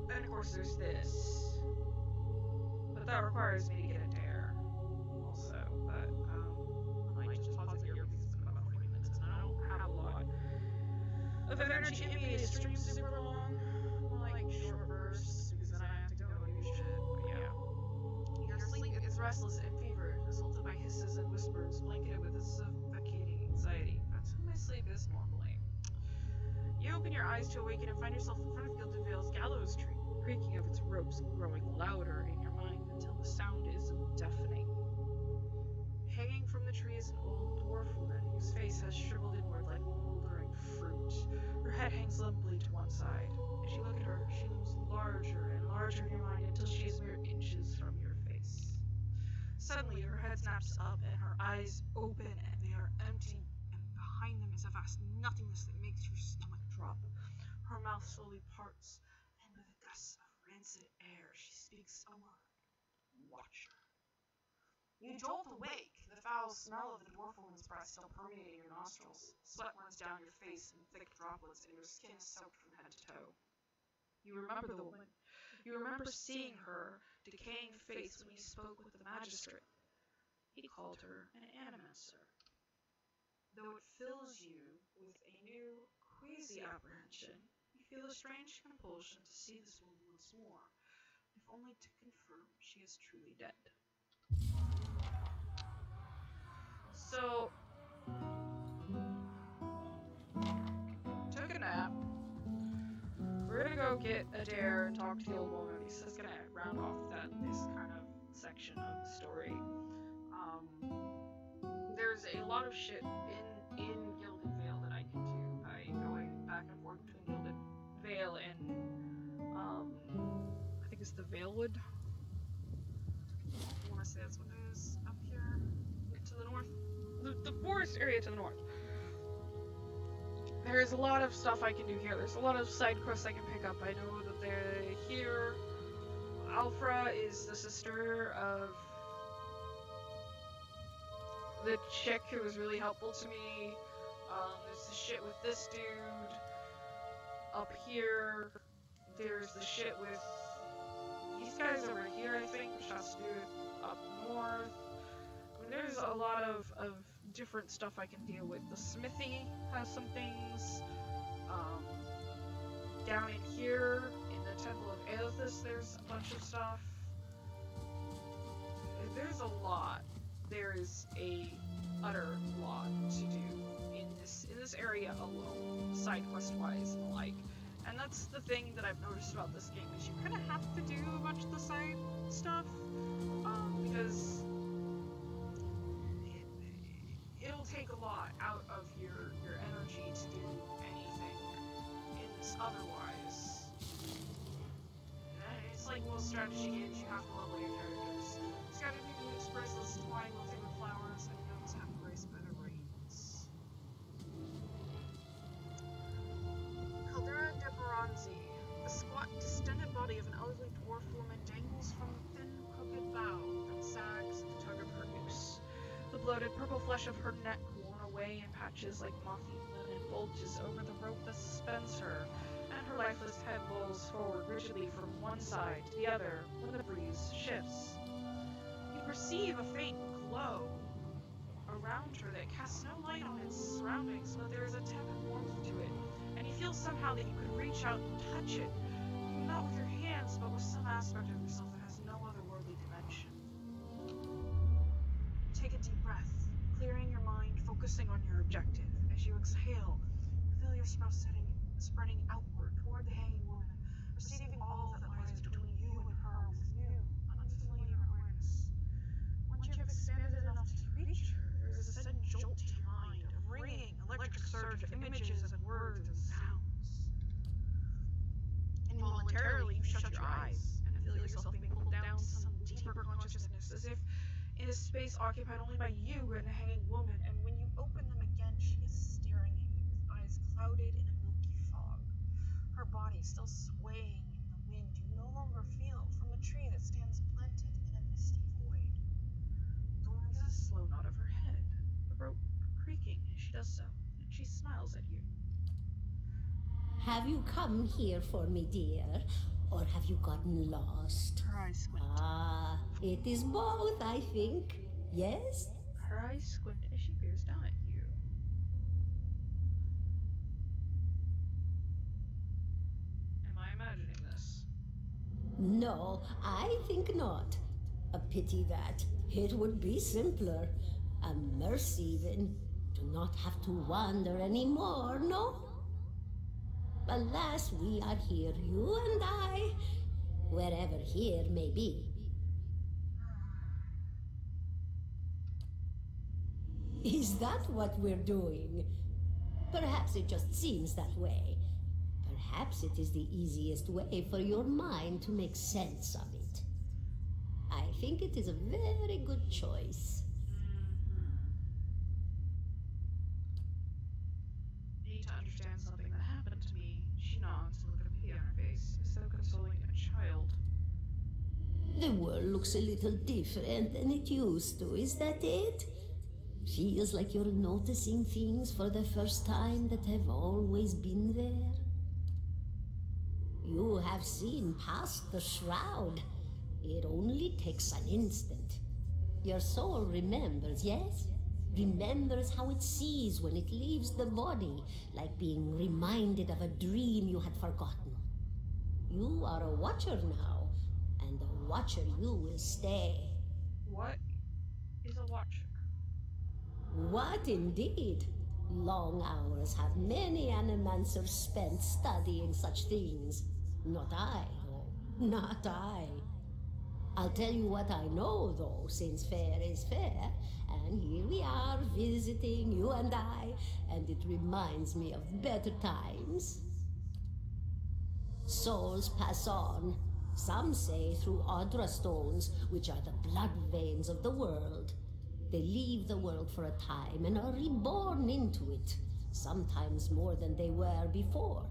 Then of course there's this, but that requires me to get a dare also. But I might just pause it here because it's been about 40 minutes and I don't have a lot of energy in me to stream super long, like short bursts, because then I have to go and do shit. But yeah, your sleep is restless and fevered, assaulted by hisses and whispers, blanketed with a suffocating anxiety. That's how my sleep is normally. You open your eyes to awaken and find yourself in front of Gilded Vale's gallows tree, creaking of its ropes growing louder in your mind until the sound is deafening. Hanging from the tree is an old dwarf woman whose face has shriveled inward like moldering fruit. Her head hangs limply to one side. As you look at her, she looms larger and larger in your mind until she is mere inches from your face. Suddenly, her head snaps up and her eyes open and they are empty, and behind them is a vast nothingness that makes your stomach drop. Her mouth slowly parts, and with a gust of rancid air, she speaks a word. Watcher. You jolt awake, the foul smell of the dwarf woman's breath still permeating your nostrils. Sweat runs down your face in thick droplets, and your skin is soaked from head to toe. You remember the woman. You remember seeing her decaying face when you spoke with the magistrate. He called her an animancer. Though it fills you with a new, queasy apprehension, you feel a strange compulsion to see this woman once more, if only to confirm she is truly dead. So, took a nap. We're gonna go get Adair and talk to the old woman because that's gonna round off this kind of section of the story. There's a lot of shit in Gilded Vale that I can do by going back and forth between Gilded Vale and I think it's the Valewood. I want to say that's what it is up here to the north. The forest area to the north. There is a lot of stuff I can do here. There's a lot of side quests I can pick up. I know that they're here. Alfra is the sister of the chick who was really helpful to me. There's the shit with this dude. Up here, there's the shit with these guys over here, I think, which has to do with up north. I mean, there's a lot of different stuff I can deal with. The smithy has some things. Down in here, in the Temple of Aethys, there's a bunch of stuff. There's a lot. There is a utter lot to do in this area alone, side quest wise and the like. And that's the thing that I've noticed about this game, is you kind of have to do a bunch of the side stuff, because it'll take a lot out of your energy to do anything in this otherwise. It's like most strategy games, you have to level your characters. Strategy moves, bracelets, twine, wilting with flowers, and gnomes have grace by the reins. Caldera de Baranzi. The squat, distended body of an elderly dwarf woman dangles from a thin, crooked bough that sags at the tug of her noose. The bloated purple flesh of her neck, worn away in patches like moth-eaten linen, bulges over the rope that suspends her, and her lifeless head rolls forward rigidly from one side to the other when the breeze shifts. You perceive a faint glow around her that casts no light on its surroundings, but there is a tepid warmth to it, and you feel somehow that you could reach out and touch it, not with your hands, but with some aspect of yourself that has no otherworldly dimension. Take a deep breath, clearing your mind, focusing on your objective. As you exhale, feel your breath spreading outward toward the hanging woman, receiving all that lies between you and her with new, unfamiliar awareness. Once you have expanded enough to reach her, there is a sudden jolt to your mind, a ringing, electric surge of images and words and sounds. Involuntarily, you shut your eyes and feel yourself being pulled down to some deeper consciousness, as if in a space occupied only by you and the hanging woman, and when you open them again, she is staring at you with eyes clouded in a milky fog. Her body still swaying in the wind, you no longer feel from a tree that stands planted in a misty void. Thorn is a slow nod of her head, the rope creaking as she does so, and she smiles at you. Have you come here for me, dear? Or have you gotten lost? Her eyes squint. Ah, it is both, I think. Yes? Her eyes squint as she peers down at you. Am I imagining this? No, I think not. A pity that. It would be simpler. A mercy, even. To not have to wander anymore, no? Alas, we are here, you and I, wherever here may be. Is that what we're doing? Perhaps it just seems that way. Perhaps it is the easiest way for your mind to make sense of it. I think it is a very good choice. Need to understand something that happened to me. She nods and looks at pity on her face, as though consoling a child. The world looks a little different than it used to, is that it? Feels like you're noticing things for the first time that have always been there. You have seen past the shroud. It only takes an instant. Your soul remembers, yes? Remembers how it sees when it leaves the body, like being reminded of a dream you had forgotten. You are a watcher now, and a watcher you will stay. What is a watcher? What indeed? Long hours have many animancers spent studying such things. Not I, though. Not I. I'll tell you what I know, though, since fair is fair, and here we are visiting, you and I, and it reminds me of better times. Souls pass on, some say through Audra stones, which are the blood veins of the world. They leave the world for a time and are reborn into it, sometimes more than they were before,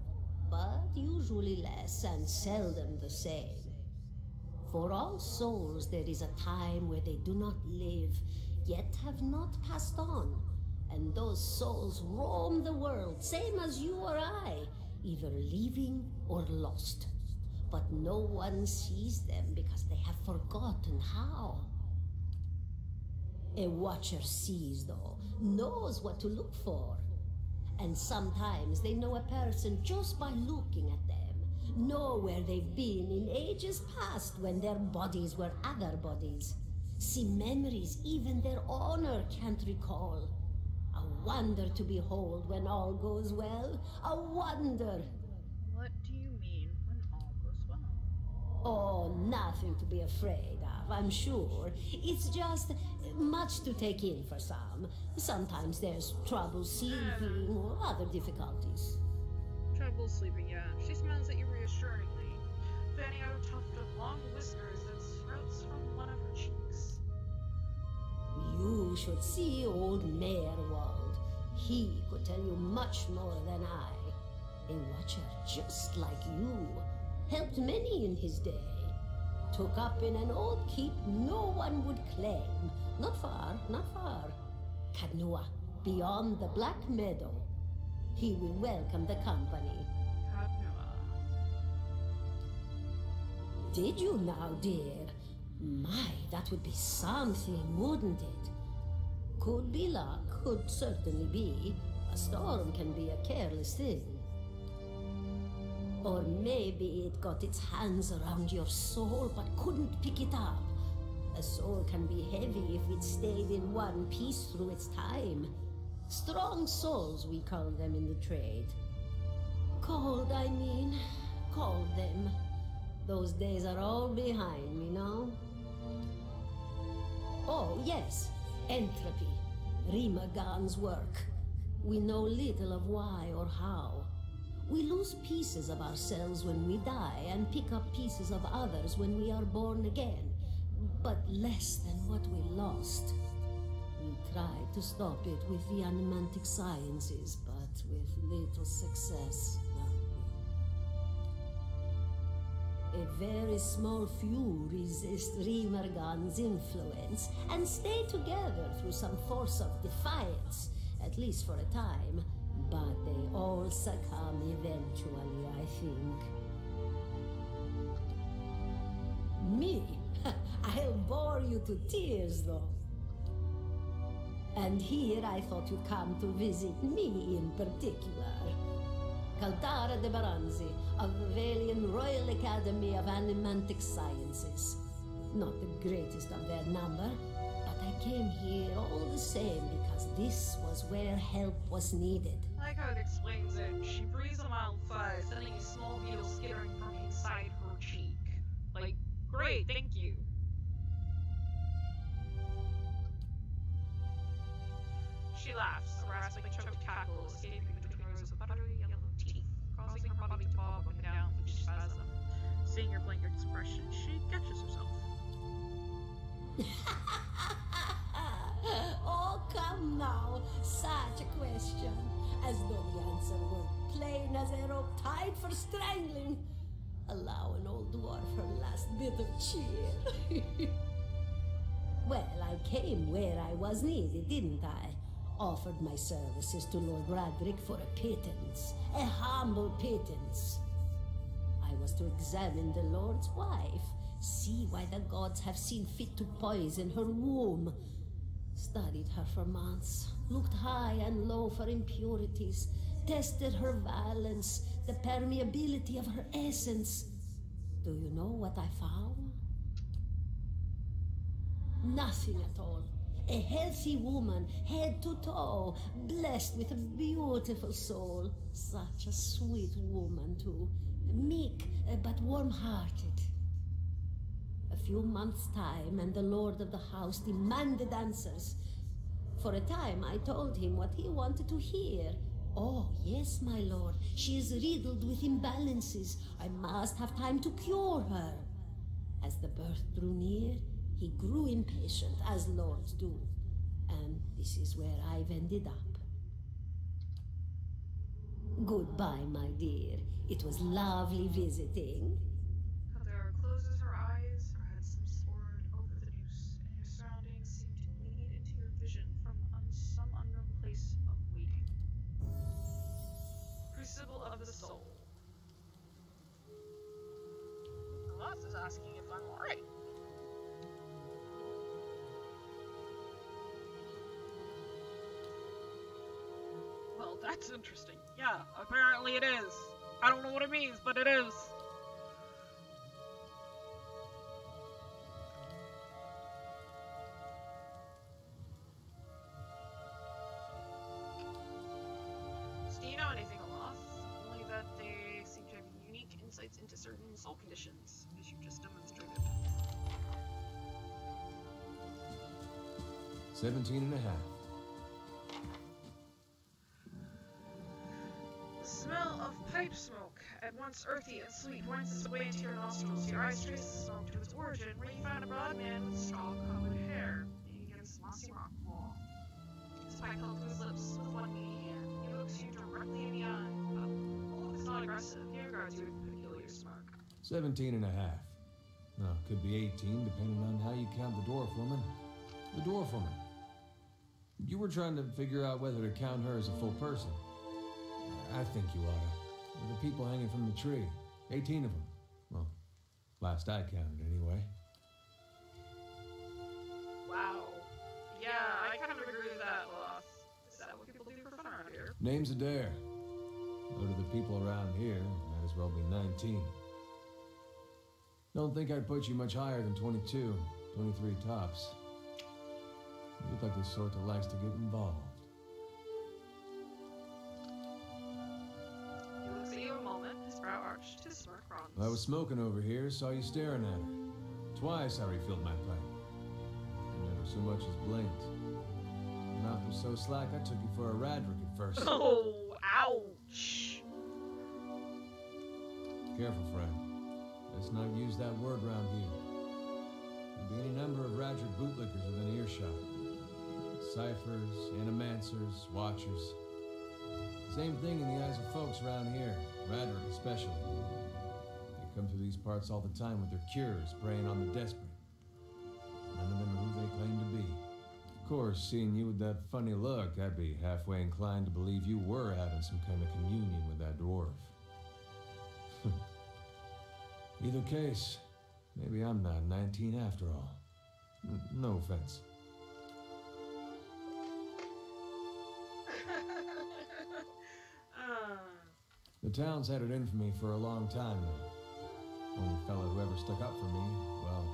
but usually less and seldom the same. For all souls there is a time where they do not live, yet have not passed on, and those souls roam the world, same as you or I, either leaving or lost. But no one sees them because they have forgotten how. A watcher sees, though, knows what to look for. And sometimes they know a person just by looking at them, know where they've been in ages past when their bodies were other bodies. See memories even their owner can't recall. A wonder to behold when all goes well. A wonder. What do you mean when all goes well? Oh, nothing to be afraid of, I'm sure. It's just much to take in for some. Sometimes there's trouble sleeping or other difficulties. Trouble sleeping, yeah. She smiles at you reassuringly, fanning out a tuft of long whiskers that sprouts from one of her cheeks. You should see old Merwald. He could tell you much more than I. A watcher just like you. Helped many in his day. Took up in an old keep no one would claim. Not far, not far. Kadnua, beyond the Black Meadow. He will welcome the company. Did you now, dear? My, that would be something, wouldn't it? Could be luck, could certainly be. A storm can be a careless thing. Or maybe it got its hands around your soul but couldn't pick it up. A soul can be heavy if it stayed in one piece through its time. Strong souls, we call them in the trade. Cold, I mean. Called them. Those days are all behind me, no? Oh, yes. Entropy. Rimagan's work. We know little of why or how. We lose pieces of ourselves when we die and pick up pieces of others when we are born again. But less than what we lost. We tried to stop it with the animantic sciences, but with little success. A very small few resist Rimergan's influence and stay together through some force of defiance, at least for a time. But they all succumb eventually, I think. Me? I'll bore you to tears, though. And here I thought you'd come to visit me in particular. Kaltara de Baranzi, of the Valian Royal Academy of Animantic Sciences. Not the greatest of their number, but I came here all the same because this was where help was needed. I like how it explains it. She breathes a mild sigh, sending a small beetle skittering from inside her cheek. Like, great, thank you. She laughs, a rasping choked cackle escaping between rows of buttery yellow teeth, causing her body to bob up and down with each spasm. Seeing your blank expression, she catches herself. Oh, come now. Such a question. As though the answer were plain as a rope tied for strangling. Allow an old dwarf her last bit of cheer. Well, I came where I was needed, didn't I? Offered my services to Lord Radric for a pittance. A humble pittance. I was to examine the Lord's wife. See why the gods have seen fit to poison her womb. Studied her for months, looked high and low for impurities, tested her valence, the permeability of her essence. Do you know what I found? Nothing at all. A healthy woman, head to toe, blessed with a beautiful soul. Such a sweet woman, too. Meek, but warm-hearted. A few months' time, and the lord of the house demanded answers. For a time, I told him what he wanted to hear. Oh, yes, my lord, she is riddled with imbalances. I must have time to cure her. As the birth drew near, he grew impatient, as lords do. And this is where I've ended up. Goodbye, my dear. It was lovely visiting. Kadara closes her eyes, her head slips forward over the noose, and your surroundings seem to bleed into your vision from some unknown place of waiting. Crucible of the Soul. is just asking if I'm alright. Well, that's interesting. Yeah, apparently it is. I don't know what it means, but it is. Do you know anything, Aloth? Only that they seem to have unique insights into certain soul conditions, as you just demonstrated. 17 and a half. The smell of pipe smoke, at once earthy and sweet, winds its way into your nostrils. Your eyes trace the smoke to its origin, where you find a broad man with straw-colored hair, leaning against a mossy rock wall. His pipe held to his lips with one knee hand. He looks you directly in the eye, but the look is not aggressive. He regards you with a peculiar smirk. 17 and a half. Well, could be 18, depending on how you count the dwarf woman. The dwarf woman. You were trying to figure out whether to count her as a full person. I think you oughta. The people hanging from the tree. 18 of them. Well, last I counted, anyway. Wow. Yeah, I kind of agree with that, Loth. Is that what people do for fun around here? Name's Adair. Though to the people around here, might as well be 19. Don't think I'd put you much higher than 22, 23 tops. You look like the sort that likes to get involved. He looks at you a moment, his brow arched, his smirk broadens. I was smoking over here, saw you staring at her. Twice I refilled my pipe. I never so much as blinked. Your mouth was so slack I took you for a Radric at first. Oh, ouch! Careful, friend. Let's not use that word round here. There'll be any number of Radric bootlickers within earshot. Ciphers, animancers, watchers. Same thing in the eyes of folks around here, Radric especially. They come through these parts all the time with their cures, preying on the desperate. None of them are who they claim to be. Of course, seeing you with that funny look, I'd be halfway inclined to believe you were having some kind of communion with that dwarf. Either case, maybe I'm not 19 after all. No offense. The town's had it in for me for a long time now. Only fellow who ever stuck up for me, well,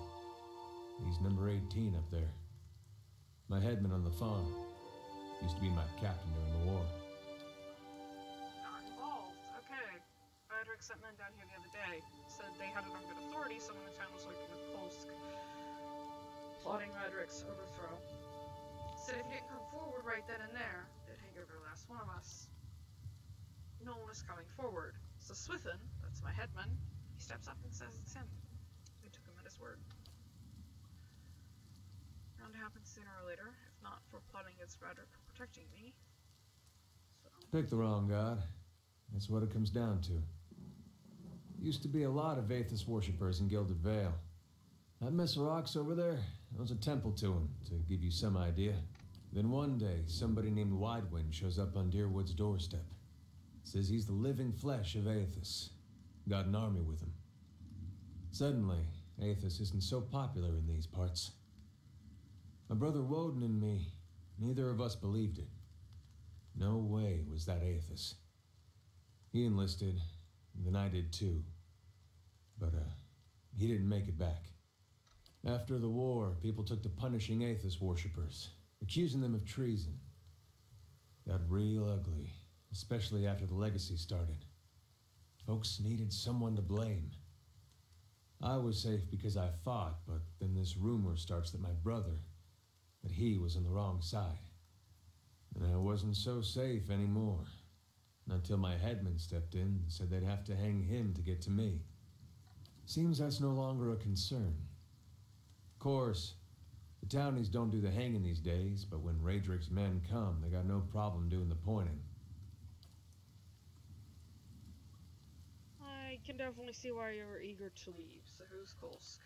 he's number 18 up there. My headman on the farm. Used to be my captain during the war. Not involved. Okay. Radric sent men down here the other day. Said they had it on good authority someone in town was working with Polsk, plotting Radric's overthrow. Said if you didn't come forward right then and there, they'd hang every last one of us. No one is coming forward. So Swithin, that's my headman, he steps up and says it's him. We took him at his word. Bound to happen sooner or later, if not for plotting against Radric for protecting me. So. Pick the wrong god. That's what it comes down to. Used to be a lot of Aethys worshippers in Gilded Vale. That mess of rocks over there, there was a temple to him, to give you some idea. Then one day, somebody named Widewind shows up on Deerwood's doorstep. Says he's the living flesh of Aethys. Got an army with him. Suddenly, Aethys isn't so popular in these parts. My brother Woden and me, neither of us believed it. No way was that Aethys. He enlisted, and then I did too. But, he didn't make it back. After the war, people took to punishing Aethys worshippers, accusing them of treason. Got real ugly. Especially after the legacy started. Folks needed someone to blame. I was safe because I fought, but then this rumor starts that my brother, that he was on the wrong side. And I wasn't so safe anymore. Until my headman stepped in and said they'd have to hang him to get to me. Seems that's no longer a concern. Of course, the townies don't do the hanging these days, but when Radric's men come, they got no problem doing the pointing. I can definitely see why you were eager to leave. So who's Kolsk?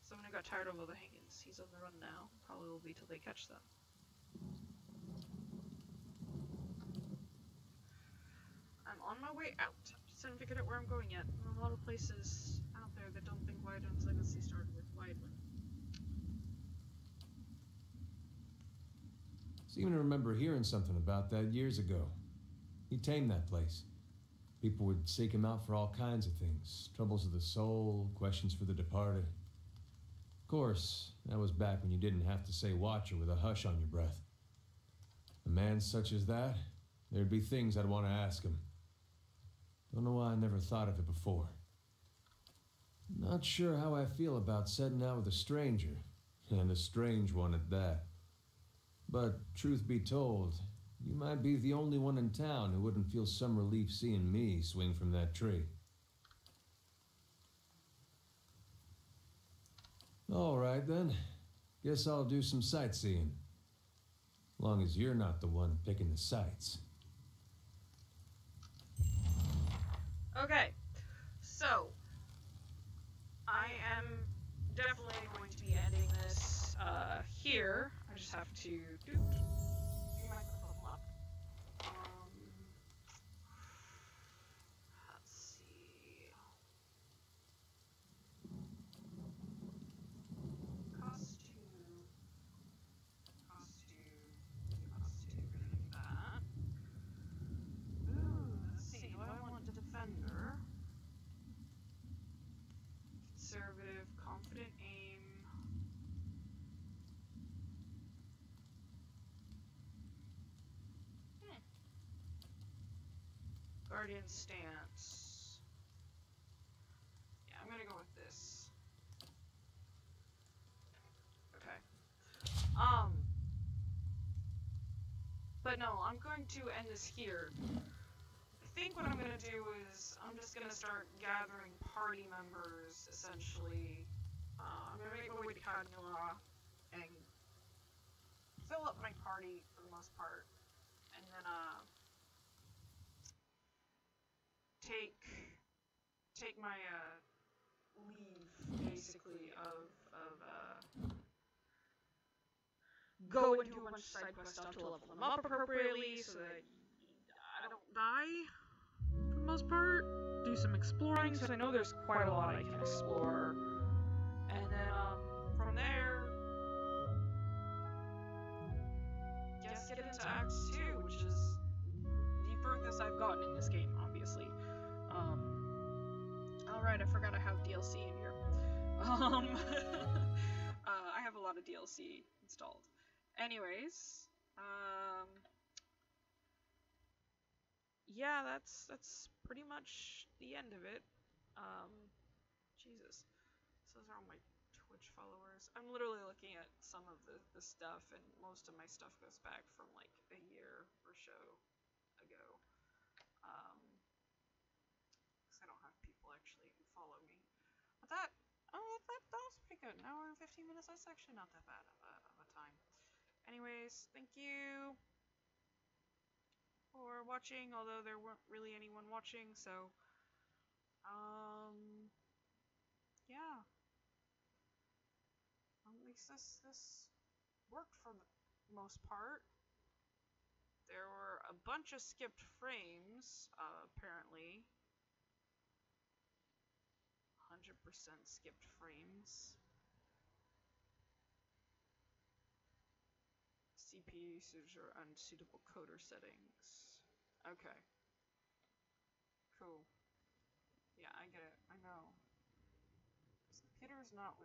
Someone who got tired of all the hangings. He's on the run now. Probably will be till they catch them. I'm on my way out. still haven't figured out where I'm going yet. There are a lot of places out there that don't think Wyvern's legacy started with Wyvern. I seem to remember hearing something about that years ago. He tamed that place. People would seek him out for all kinds of things. Troubles of the soul, questions for the departed. Of course, that was back when you didn't have to say Watcher with a hush on your breath. A man such as that, there'd be things I'd want to ask him. Don't know why I never thought of it before. Not sure how I feel about setting out with a stranger, and a strange one at that. But, truth be told, you might be the only one in town who wouldn't feel some relief seeing me swing from that tree. All right, then. Guess I'll do some sightseeing. Long as you're not the one picking the sights. Okay, so I am definitely going to be ending this here. I just have to do my level up. Let's see. Costume. That. Ooh, let's see. Do I want the defender? Conservative, confident aim. Guardian stance. Yeah, I'm gonna go with this. Okay. But no, I'm going to end this here. I think what I'm gonna do is I'm just gonna start gathering party members, essentially. I'm gonna make my way to Cadnula and fill up my party for the most part, and then take my leave basically of go and do a bunch of side quest stuff to level them up appropriately so that I don't die for the most part. Do some exploring, because I know there's quite a lot I can explore. And then from there, guess get into Act 2, which is the furthest I've gotten in this game, obviously. Alright, I forgot I have DLC in here. I have a lot of DLC installed. Anyways, yeah, that's pretty much the end of it. Jesus. Those are all my Twitch followers. I'm literally looking at some of the stuff, and most of my stuff goes back from like a year or so ago. Because I don't have people actually who follow me. But that was pretty good. An hour and 15 minutes, that's actually not that bad of a time. Anyways, thank you for watching, although there weren't really anyone watching, so, yeah. At least this worked for the most part. There were a bunch of skipped frames, apparently. 100% skipped frames. CPU usage or unsuitable coder settings. Okay. Cool. Yeah, I get it. I know. This computer's not